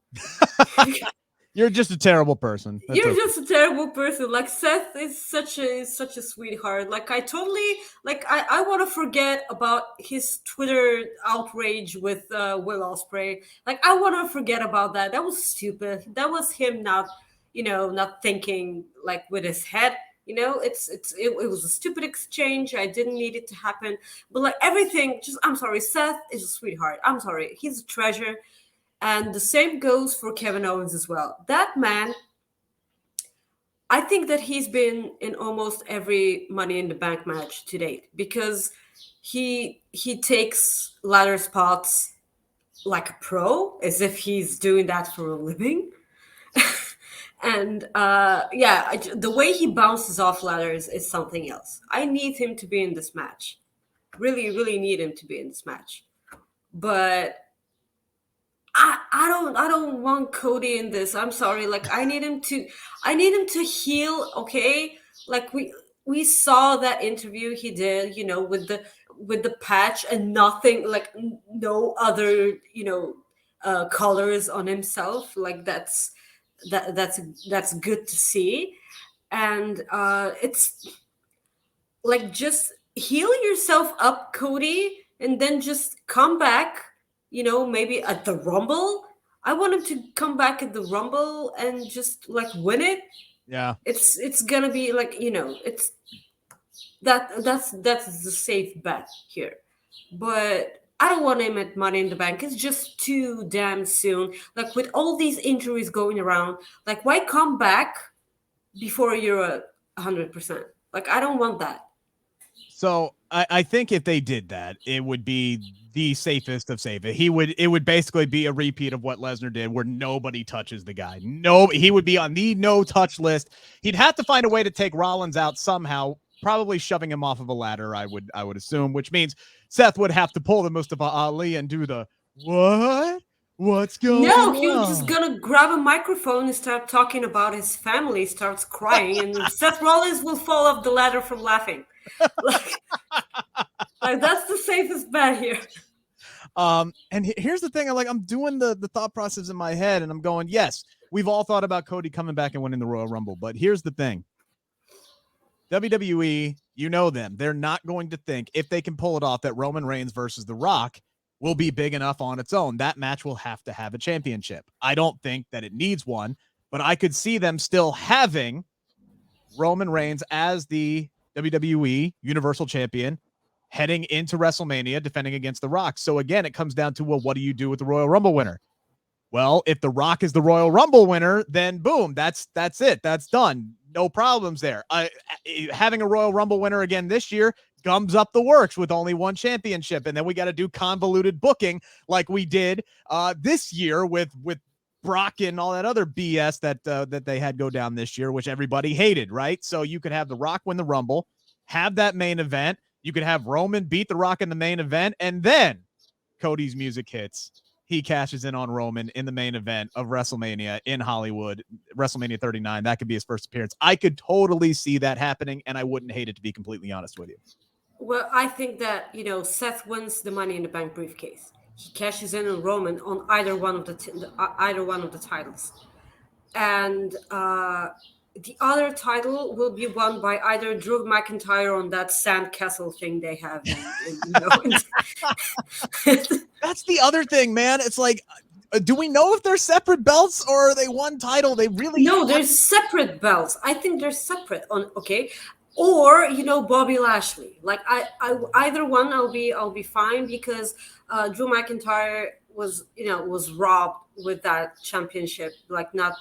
You're just a terrible person. You're just a terrible person. Like, Seth is such a sweetheart. Like, I totally, like, I want to forget about his Twitter outrage with Will Ospreay. Like, I want to forget about that. That was stupid. That was him not thinking like with his head. You know, it was a stupid exchange. I didn't need it to happen. But like everything, I'm sorry, Seth is a sweetheart. I'm sorry. He's a treasure. And the same goes for Kevin Owens as well. That man, I think that he's been in almost every Money in the Bank match to date because he takes ladder spots like a pro, as if he's doing that for a living. And the way he bounces off ladders is something else. I need him to be in this match. Really, really need him to be in this match. But I don't want Cody in this. I'm sorry. Like I need him to heal, okay? Like we saw that interview he did, with the patch and nothing, like no other, colors on himself. Like that's good to see. And it's like just heal yourself up, Cody, and then just come back, maybe at the Rumble. I want him to come back at the Rumble and just like win it. Yeah. It's gonna be like, it's that's the safe bet here. But I don't want him at Money in the Bank. It's just too damn soon. Like with all these injuries going around, like why come back before you're at 100%? Like I don't want that. So I think if they did that, it would be the safest of safe. It would basically be a repeat of what Lesnar did, where nobody touches the guy. No, he would be on the no touch list. He'd have to find a way to take Rollins out somehow, probably shoving him off of a ladder. I would assume, which means Seth would have to pull the Mustafa Ali and do the what? What's going on? No, he was just gonna grab a microphone and start talking about his family, starts crying, and Seth Rollins will fall off the ladder from laughing. Like that's the safest bet here. And here's the thing, I'm doing the thought process in my head, and I'm going, yes, we've all thought about Cody coming back and winning the Royal Rumble, but here's the thing. WWE, you know them. They're not going to think, if they can pull it off, that Roman Reigns versus The Rock will be big enough on its own. That match will have to have a championship. I don't think that it needs one, but I could see them still having Roman Reigns as the WWE Universal Champion heading into WrestleMania, defending against The Rock. So again, it comes down to, well, what do you do with the Royal Rumble winner? Well, if The Rock is the Royal Rumble winner, then boom, that's it. That's done. No problems there. Having a Royal Rumble winner again this year gums up the works with only one championship. And then we got to do convoluted booking like we did this year with Brock and all that other BS that they had go down this year, which everybody hated, right? So you could have The Rock win the Rumble, have that main event. You could have Roman beat The Rock in the main event, and then Cody's music hits. He cashes in on Roman in the main event of WrestleMania in Hollywood, WrestleMania 39. That could be his first appearance. I could totally see that happening, and I wouldn't hate it, to be completely honest with you. Well, I think that, Seth wins the Money in the Bank briefcase. He cashes in on Roman on either one of the titles, and the other title will be won by either Drew McIntyre on that sandcastle thing they have. That's the other thing, man. It's like, do we know if they're separate belts or are they one title? They really they're separate belts. I think they're separate. Or Bobby Lashley. Like I either one I'll be fine, because Drew McIntyre was robbed with that championship, like not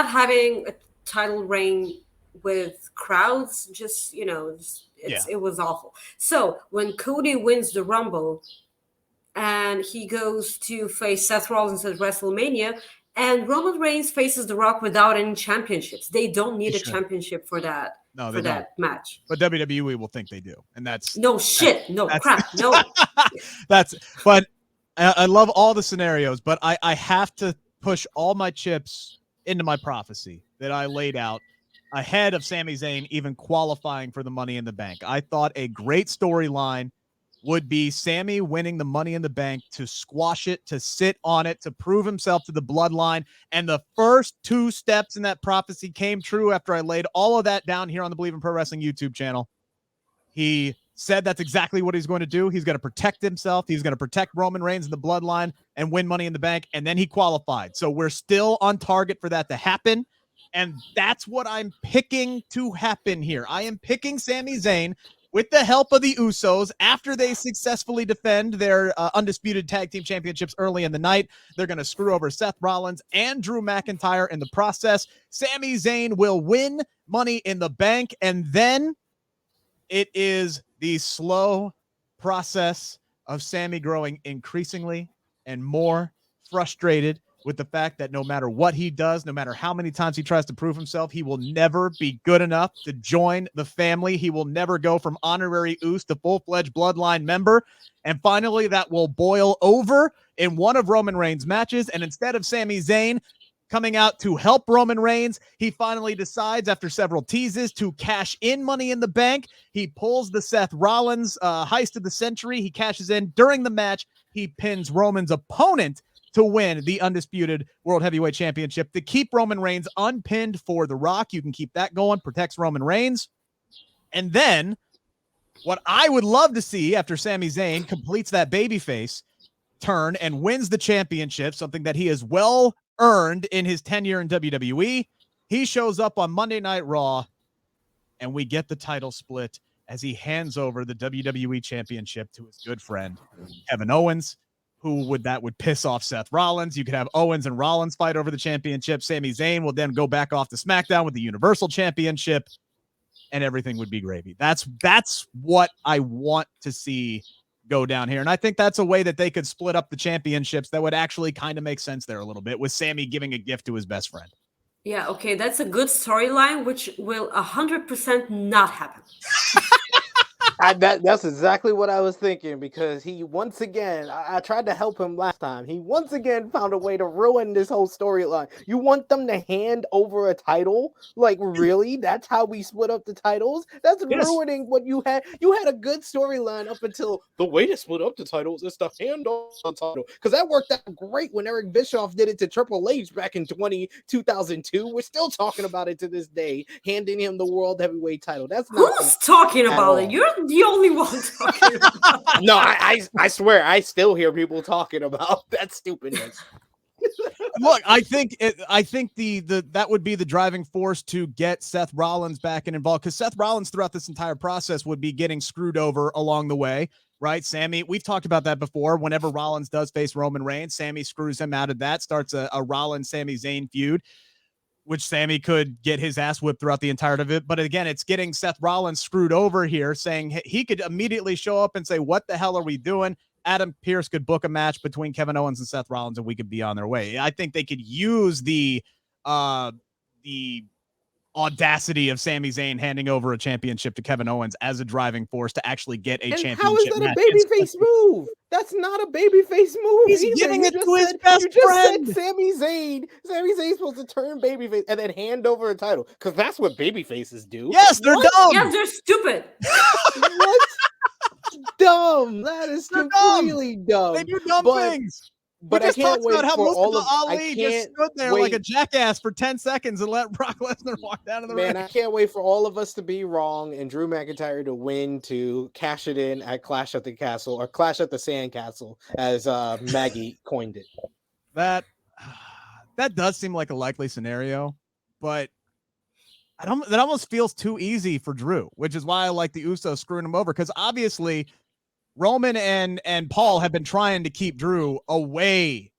having a title reign with crowds. Just it was awful. So when Cody wins the Rumble and he goes to face Seth Rollins at WrestleMania, and Roman Reigns faces The Rock without any championships, they don't need a championship for that. No, for that match. But WWE will think they do, and that's crap. No. But I love all the scenarios, but I have to push all my chips into my prophecy that I laid out ahead of Sami Zayn even qualifying for the Money in the Bank. I thought a great storyline would be Sami winning the Money in the Bank to squash it, to sit on it, to prove himself to the bloodline. And the first two steps in that prophecy came true after I laid all of that down here on the Bleav in Pro Wrestling YouTube channel. He said that's exactly what he's going to do. He's going to protect himself. He's going to protect Roman Reigns and the bloodline and win Money in the Bank. And then he qualified. So we're still on target for that to happen. And that's what I'm picking to happen here. I am picking Sami Zayn with the help of the Usos after they successfully defend their undisputed tag team championships early in the night. They're going to screw over Seth Rollins and Drew McIntyre in the process. Sami Zayn will win Money in the Bank, and then it is the slow process of Sami growing increasingly and more frustrated with the fact that no matter what he does, no matter how many times he tries to prove himself, he will never be good enough to join the family. He will never go from honorary Uso to full-fledged bloodline member. And finally, that will boil over in one of Roman Reigns' matches. And instead of Sami Zayn coming out to help Roman Reigns, he finally decides, after several teases, to cash in Money in the Bank. He pulls the Seth Rollins heist of the century. He cashes in during the match. He pins Roman's opponent to win the undisputed World Heavyweight Championship, to keep Roman Reigns unpinned for The Rock. You can keep that going, protects Roman Reigns. And then what I would love to see after Sami Zayn completes that babyface turn and wins the championship, something that he has well earned in his tenure in WWE, he shows up on Monday Night Raw and we get the title split as he hands over the WWE Championship to his good friend, Kevin Owens. Who would piss off Seth Rollins. You could have Owens and Rollins fight over the championship. Sami Zayn will then go back off to SmackDown with the Universal Championship, and everything would be gravy. That's what I want to see go down here. And I think that's a way that they could split up the championships that would actually kind of make sense there a little bit, with Sami giving a gift to his best friend. Yeah, okay, that's a good storyline, which will 100% not happen. That's exactly what I was thinking, because he once again, I tried to help him last time. He once again found a way to ruin this whole storyline. You want them to hand over a title? Like, really? That's how we split up the titles? That's ruining what you had. You had a good storyline up until the way to split up the titles is to hand over the title. Because that worked out great when Eric Bischoff did it to Triple H back in 2002. We're still talking about it to this day, handing him the World Heavyweight title. That's not who's talking about it? You're the only one talking about it. No, I swear, I still hear people talking about that stupidness. Look, I think that would be the driving force to get Seth Rollins back and involved, because Seth Rollins throughout this entire process would be getting screwed over along the way, right? Sami, we've talked about that before. Whenever Rollins does face Roman Reigns, Sami screws him out of that, starts a Rollins-Sami Zayn feud, which Sami could get his ass whipped throughout the entirety of it. But again, it's getting Seth Rollins screwed over here, saying he could immediately show up and say, what the hell are we doing? Adam Pearce could book a match between Kevin Owens and Seth Rollins, and we could be on their way. I think they could use the audacity of Sami Zayn handing over a championship to Kevin Owens as a driving force to actually get a championship. How is that a babyface move? That's not a babyface move. He's giving it to his best friend. Said Sami Zayn's supposed to turn babyface and then hand over a title, because that's what babyfaces do. Yes, they're dumb. Yeah, they're stupid. What? Dumb. That is completely dumb. They do dumb things. But I can't wait about how for all of Ali just stood there like a jackass for 10 seconds and let Brock Lesnar walk down to the ring. I can't wait for all of us to be wrong and Drew McIntyre to win, to cash it in at Clash at the Castle, or Clash at the Sandcastle, as Maggie coined it. That does seem like a likely scenario, but that almost feels too easy for Drew, which is why I like the Usos screwing him over, because obviously Roman and Paul have been trying to keep Drew away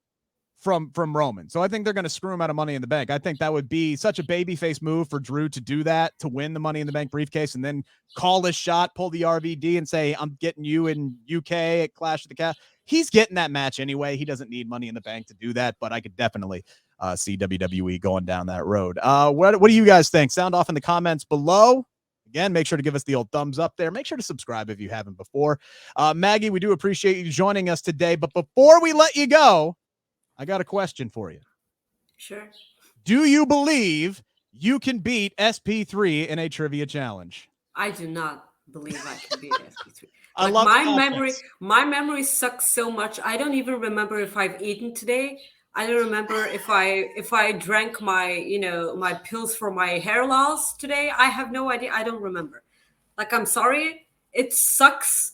from Roman. So I think they're going to screw him out of Money in the Bank. I think that would be such a babyface move for Drew to do that, to win the Money in the Bank briefcase and then call his shot, pull the RVD and say, I'm getting you in UK at Clash of the Castle. He's getting that match anyway. He doesn't need Money in the Bank to do that, but I could definitely see WWE going down that road. What do you guys think? Sound off in the comments below. Again, make sure to give us the old thumbs up there. Make sure to subscribe if you haven't before. Maggie, we do appreciate you joining us today. But before we let you go, I got a question for you. Sure. Do you believe you can beat SP3 in a trivia challenge? I do not believe I can beat SP3. I love my memory sucks so much. I don't even remember if I've eaten today. I don't remember if I drank my pills for my hair loss today. I have no idea. I don't remember. Like, I'm sorry. It sucks.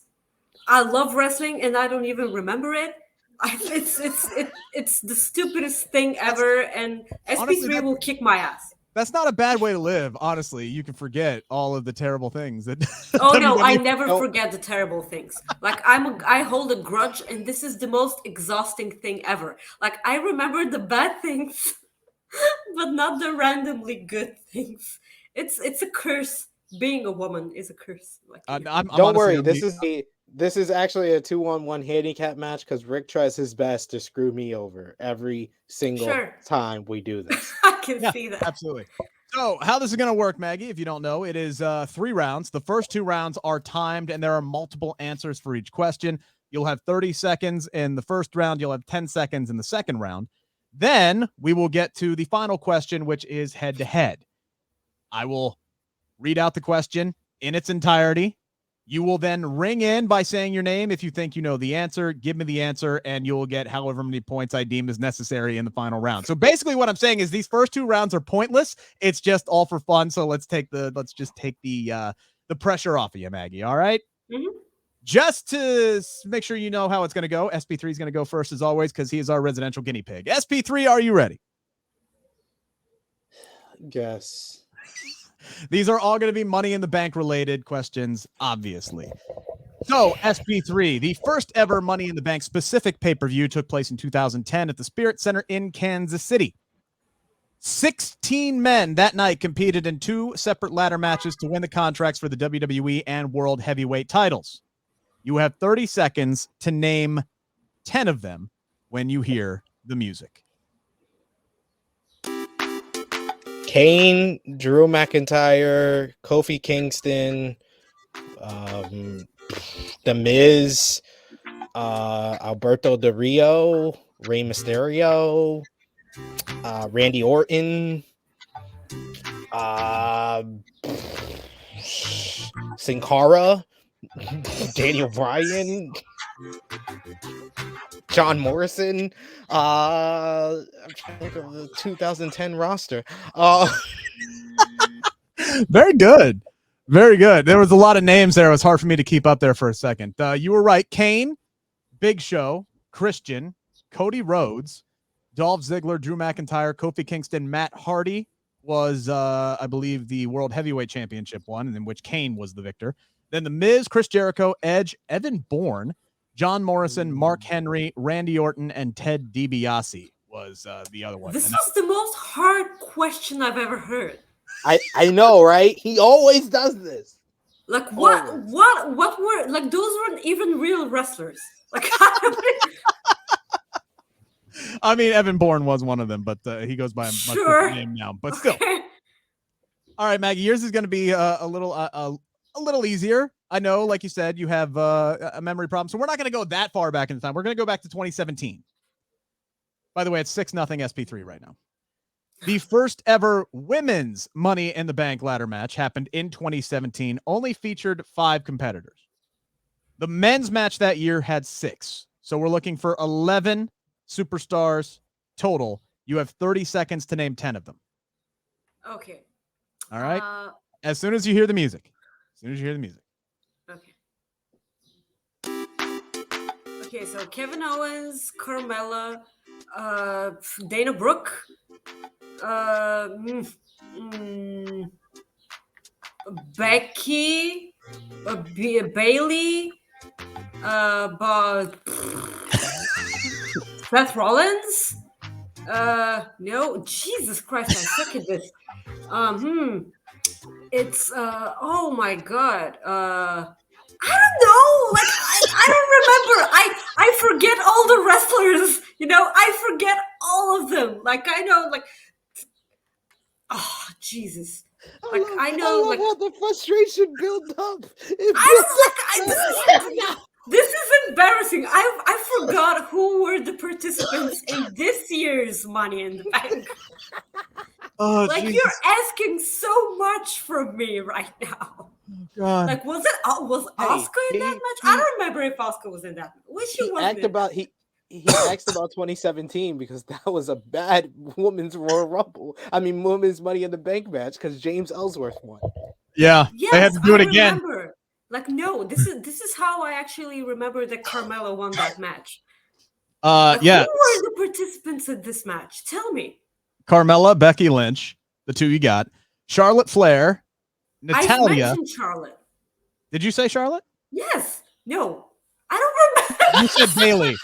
I love wrestling and I don't even remember it. It's the stupidest thing ever, and SP3 will kick my ass. That's not a bad way to live, honestly. You can forget all of the terrible things that. Oh no, I never forget the terrible things. Like, I hold a grudge, and this is the most exhausting thing ever. Like, I remember the bad things, but not the randomly good things. It's a curse. Being a woman is a curse. Like, don't worry, This is actually a 2-on-1 handicap match because Rick tries his best to screw me over every single time we do this. I can see that. Absolutely. So how this is going to work, Maggie, if you don't know, it is 3 rounds. The first 2 rounds are timed, and there are multiple answers for each question. You'll have 30 seconds in the first round. You'll have 10 seconds in the second round. Then we will get to the final question, which is head-to-head. I will read out the question in its entirety. You will then ring in by saying your name if you think you know the answer. Give me the answer, and you will get however many points I deem is necessary in the final round. So basically what I'm saying is these first 2 rounds are pointless. It's just all for fun. So let's just take the pressure off of you, Maggie. All right? Mm-hmm. Just to make sure you know how it's going to go, SP3 is going to go first as always because he is our residential guinea pig. SP3, are you ready? Yes. These are all going to be Money in the Bank related questions, obviously. So, SP3, the first ever Money in the Bank specific pay-per-view took place in 2010 at the Spirit Center in Kansas City. 16 men that night competed in 2 separate ladder matches to win the contracts for the WWE and World Heavyweight titles. You have 30 seconds to name 10 of them when you hear the music. Kane, Drew McIntyre, Kofi Kingston, The Miz, Alberto Del Rio, Rey Mysterio, Randy Orton, Sin Cara, Daniel Bryan, John Morrison. I'm trying to think of the 2010 roster. Very good. Very good. There was a lot of names there. It was hard for me to keep up there for a second. You were right. Kane, Big Show, Christian, Cody Rhodes, Dolph Ziggler, Drew McIntyre, Kofi Kingston, Matt Hardy was, I believe, the World Heavyweight Championship one, in which Kane was the victor. Then The Miz, Chris Jericho, Edge, Evan Bourne, John Morrison, Mark Henry, Randy Orton, and Ted DiBiase was the other one. This was the most hard question I've ever heard. I know, right? He always does this. Like what were like those weren't even real wrestlers. Like I mean, Evan Bourne was one of them, but he goes by a much different name now. But still, all right, Maggie, yours is going to be a little easier. I know, like you said, you have a memory problem, so we're not going to go that far back in time. We're going to go back to 2017. By the way, it's 6-0 SP3 right now. The first ever women's Money in the Bank ladder match happened in 2017. Only featured 5 competitors. The men's match that year had 6. So we're looking for 11 superstars total. You have 30 seconds to name 10 of them. Okay. All right. As soon as you hear the music. Okay, so Kevin Owens, Carmella, Dana Brooke, Becky, Bailey, Seth Rollins. No, Jesus Christ, I suck at this. It's oh my god. I don't know. Like I don't remember. I forget all the wrestlers. You know, I forget all of them. Like I know, like oh Jesus. Like I know, like how the frustration built up. This is embarrassing. I forgot who were the participants in this year's Money in the Bank. Oh, like Jesus. You're asking so much from me right now. God. Like was Asuka in that match? I don't remember if Asuka was in that. He asked about 2017 because that was a bad women's Royal Rumble. I mean, women's Money in the Bank match because James Ellsworth won. Yeah, yes, they had to do it again. Remember. Like no, this is how I actually remember that Carmella won that match. Yeah. Who were the participants in this match? Tell me. Carmella, Becky Lynch, the 2 you got. Charlotte Flair, Natalya. I mentioned Charlotte. Did you say Charlotte? Yes. No. I don't remember. You said Bailey.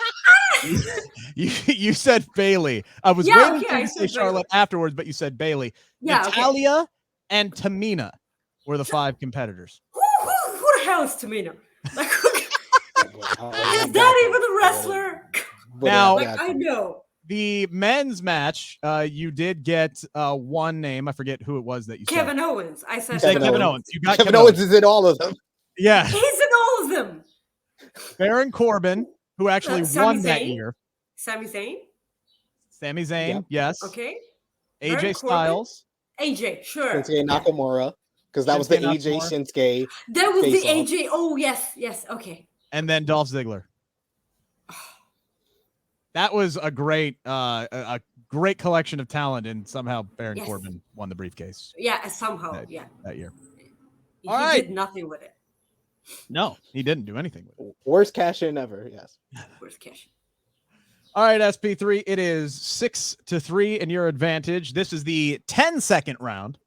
you said Bailey. I was waiting for you to say Charlotte afterwards, but you said Bailey. Yeah, Natalya and Tamina were the 5 competitors. Who the hell is Tamina? Like, Is that even a wrestler? Now, like, I know. The men's match, you did get one name. I forget who it was that you Kevin said. Owens. I said Kevin Owens. You got Kevin Owens is in all of them. Yeah. He's in all of them. Baron Corbin, who actually won that year. Sami Zayn. Sami Zayn, yep. yes. Okay. AJ Styles. AJ, sure. Shinsuke Nakamura, because that was the AJ Shinsuke. That was the AJ. Oh, yes. Okay. And then Dolph Ziggler. That was a great collection of talent, and somehow Baron Corbin won the briefcase. Yeah, somehow, that year. He did nothing with it. No, he didn't do anything with it. Worst cash in ever, yes. Worst cash. All right, SP3, it is 6-3 in your advantage. This is the 10-second round.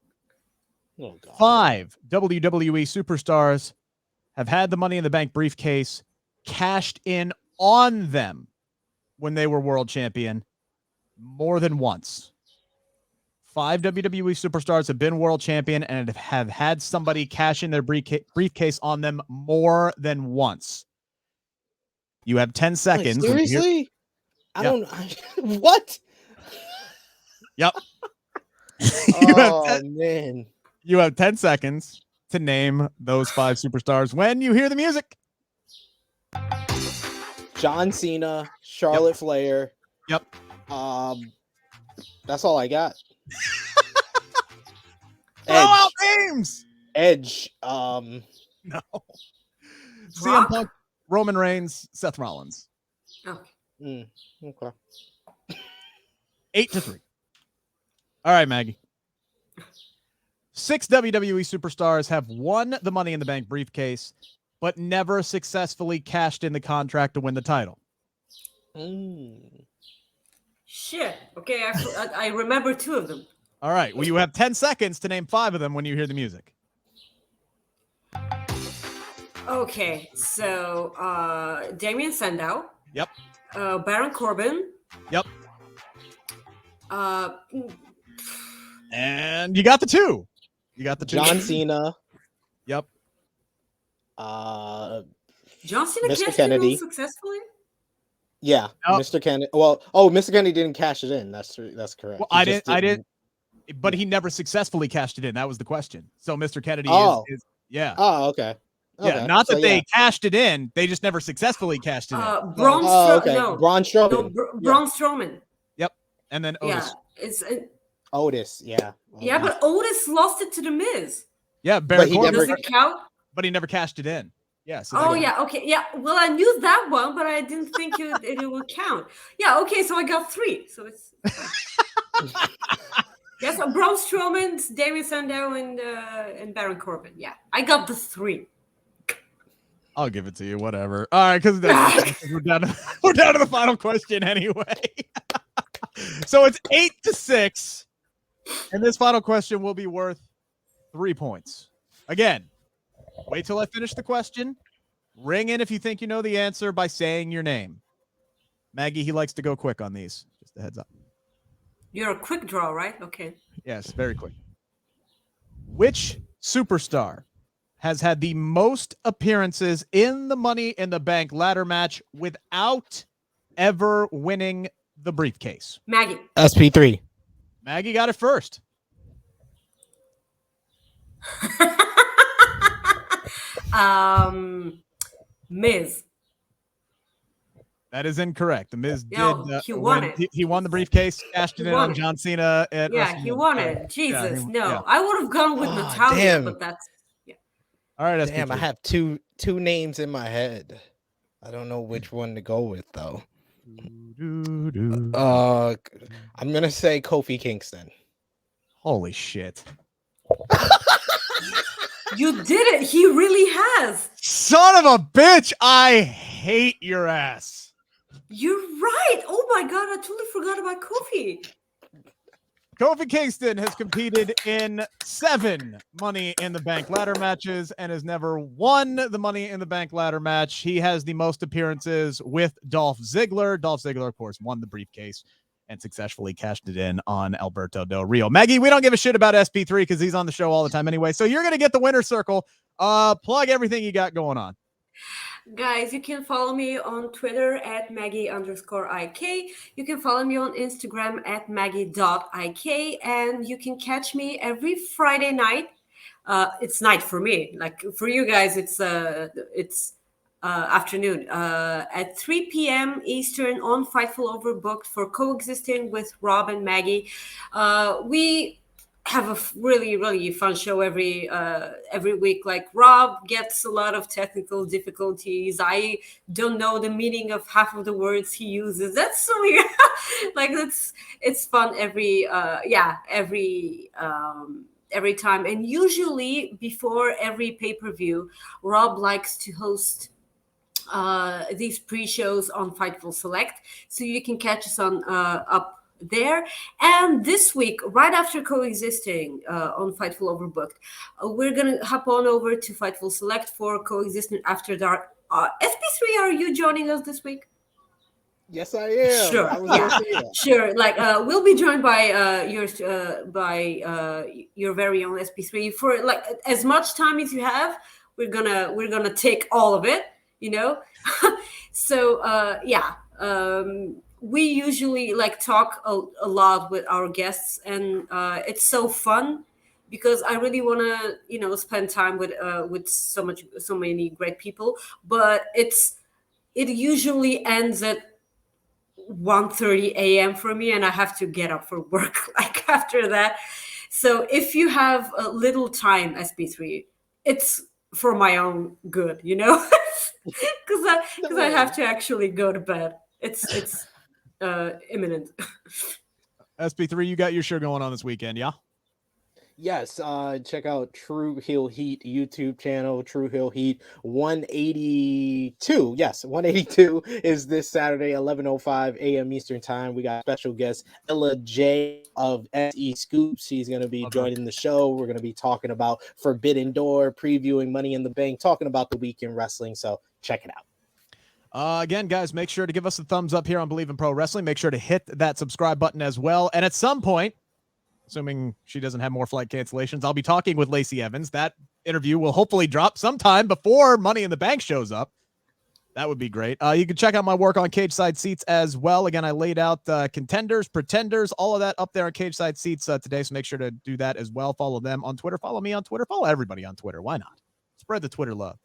Oh, God. 5 WWE superstars have had the Money in the Bank briefcase cashed in on them when they were world champion more than once. 5 WWE superstars have been world champion and have had somebody cash in their briefcase on them more than once. You have 10 seconds. Wait, seriously? What? Yep. Man. You have 10 seconds to name those 5 superstars when you hear the music. John Cena, Charlotte Flair. Yep. That's all I got. Throw out names. Edge. No. CM Punk, Roman Reigns, Seth Rollins. Okay. Okay. 8-3. All right, Maggie. 6 WWE superstars have won the Money in the Bank briefcase, but never successfully cashed in the contract to win the title. Shit. Okay, I remember 2 of them. All right. Well, you have 10 seconds to name 5 of them when you hear the music. Okay, so Damien Sandow. Yep. Baron Corbin. Yep. And you got the 2. You got the 2. John Cena. Yep. John Cena Mr. Kennedy successfully. Yeah, nope. Mr. Kennedy. Well, Mr. Kennedy didn't cash it in. That's correct. Well, I didn't. But he never successfully cashed it in. That was the question. So Mr. Kennedy is yeah. Oh, okay. Yeah, not that they cashed it in. They just never successfully cashed it in. Braun Strowman. No, Braun Strowman. Yep. And then Otis. Yeah, it's Otis. Yeah. Yeah, but Otis lost it to the Miz. Yeah, Baron Corbin. Does it count? But he never cashed it in. Yeah. So okay. Yeah. Well, I knew that one, but I didn't think it would count. Yeah. Okay. So I got 3. So it's. Yes, Braun Strowman, Damien Sandow, and Baron Corbin. Yeah, I got the 3. I'll give it to you. Whatever. All right, because we're down to the final question anyway. So it's 8-6, and this final question will be worth 3 points. Again, wait till I finish the question. Ring in if you think you know the answer by saying your name. Maggie, he likes to go quick on these. Just a heads up. You're a quick draw, right? Okay. Yes, very quick. Which superstar has had the most appearances in the Money in the Bank ladder match without ever winning the briefcase? Maggie. SP3. Maggie got it first. Miz. That is incorrect. The Miz did. He won it. He won the briefcase, cashed it in on John Cena. He won it. Jesus, no. I would have gone with Natalya, but that's all right. Damn, I have two names in my head. I don't know which one to go with though. I'm gonna say Kofi Kingston. Holy shit! You did it. He really has. Son of a bitch! I hate your ass. You're right. Oh my god, I totally forgot about Kofi. Kofi Kingston has competed in 7 Money in the Bank ladder matches and has never won the Money in the Bank ladder match. He has the most appearances with Dolph Ziggler. Dolph Ziggler, of course, won the briefcase and successfully cashed it in on Alberto Del Rio. Maggie, we don't give a shit about SP3 because he's on the show all the time anyway. So you're going to get the winner circle. Plug everything you got going on. Guys, you can follow me on Twitter at Maggie_IK. You can follow me on Instagram at Maggie.IK. And you can catch me every Friday night. It's night for me. Like for you guys, it's afternoon at 3 p.m. Eastern on Fightful Overbooked for Coexisting with Rob and Maggie. We have a really really fun show every week. Like Rob gets a lot of technical difficulties. I don't know the meaning of half of the words he uses. That's so weird. Like it's fun every time. And usually before every pay-per-view, Rob likes to host these pre-shows on Fightful Select, so you can catch us on up there. And this week, right after Coexisting on Fightful Overbooked, we're gonna hop on over to Fightful Select for Coexisting After Dark. SP3, are you joining us this week? Yes, I am. Sure. I was gonna say that. Sure. Like we'll be joined by your very own SP3 for like as much time as you have. We're gonna take all of it. So we usually like talk a lot with our guests, and it's so fun because I really want to spend time with so many great people, but it usually ends at 1:30 a.m. for me, and I have to get up for work like after that. So if you have a little time, SP3, it's for my own good, because I have to actually go to bed. It's imminent. SP3, you got your show going on this weekend, yeah? Yes, check out True Hill Heat YouTube channel, True Hill Heat 182. Yes, 182 is this Saturday, 11:05 a.m. Eastern Time. We got special guest Ella J of SE Scoops. She's going to be joining the show. We're going to be talking about Forbidden Door, previewing Money in the Bank, talking about the week in wrestling. So check it out. Again, guys, make sure to give us a thumbs up here on Bleav in Pro Wrestling. Make sure to hit that subscribe button as well. And at some point, assuming she doesn't have more flight cancellations, I'll be talking with Lacey Evans. That interview will hopefully drop sometime before Money in the Bank shows up. That would be great. You can check out my work on Cage Side Seats as well. Again, I laid out contenders, pretenders, all of that up there on Cage Side Seats today, so make sure to do that as well. Follow them on Twitter. Follow me on Twitter. Follow everybody on Twitter. Why not? Spread the Twitter love.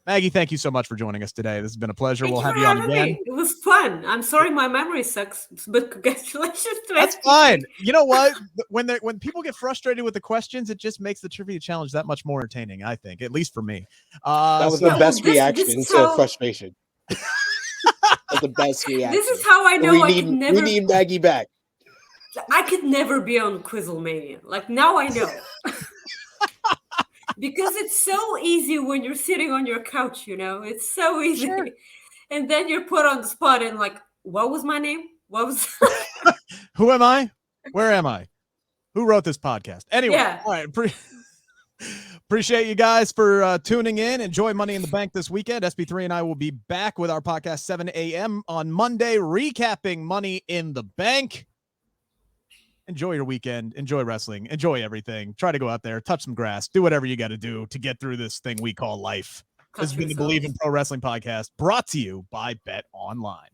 Maggie, thank you so much for joining us today. This has been a pleasure. We'll have you on again. Me. It was fun. I'm sorry my memory sucks, but congratulations to That's fine. You know what? When people get frustrated with the questions, it just makes the trivia challenge that much more entertaining, I think, at least for me. That was the best reaction to frustration. That's the best reaction. This is how I know we need Maggie back. I could never be on Quizzlemania. Like now I know. Because it's so easy when you're sitting on your couch, it's so easy. Sure. And then you're put on the spot and like, what was my name? What was Who am I? Where am I? Who wrote this podcast? Anyway, yeah. All right. Appreciate you guys for tuning in. Enjoy Money in the Bank this weekend. SP3 and I will be back with our podcast 7 a.m. on Monday, recapping Money in the Bank. Enjoy your weekend. Enjoy wrestling. Enjoy everything. Try to go out there, touch some grass, do whatever you got to do to get through this thing we call life. This has been the Bleav in Pro Wrestling podcast, brought to you by Bet Online.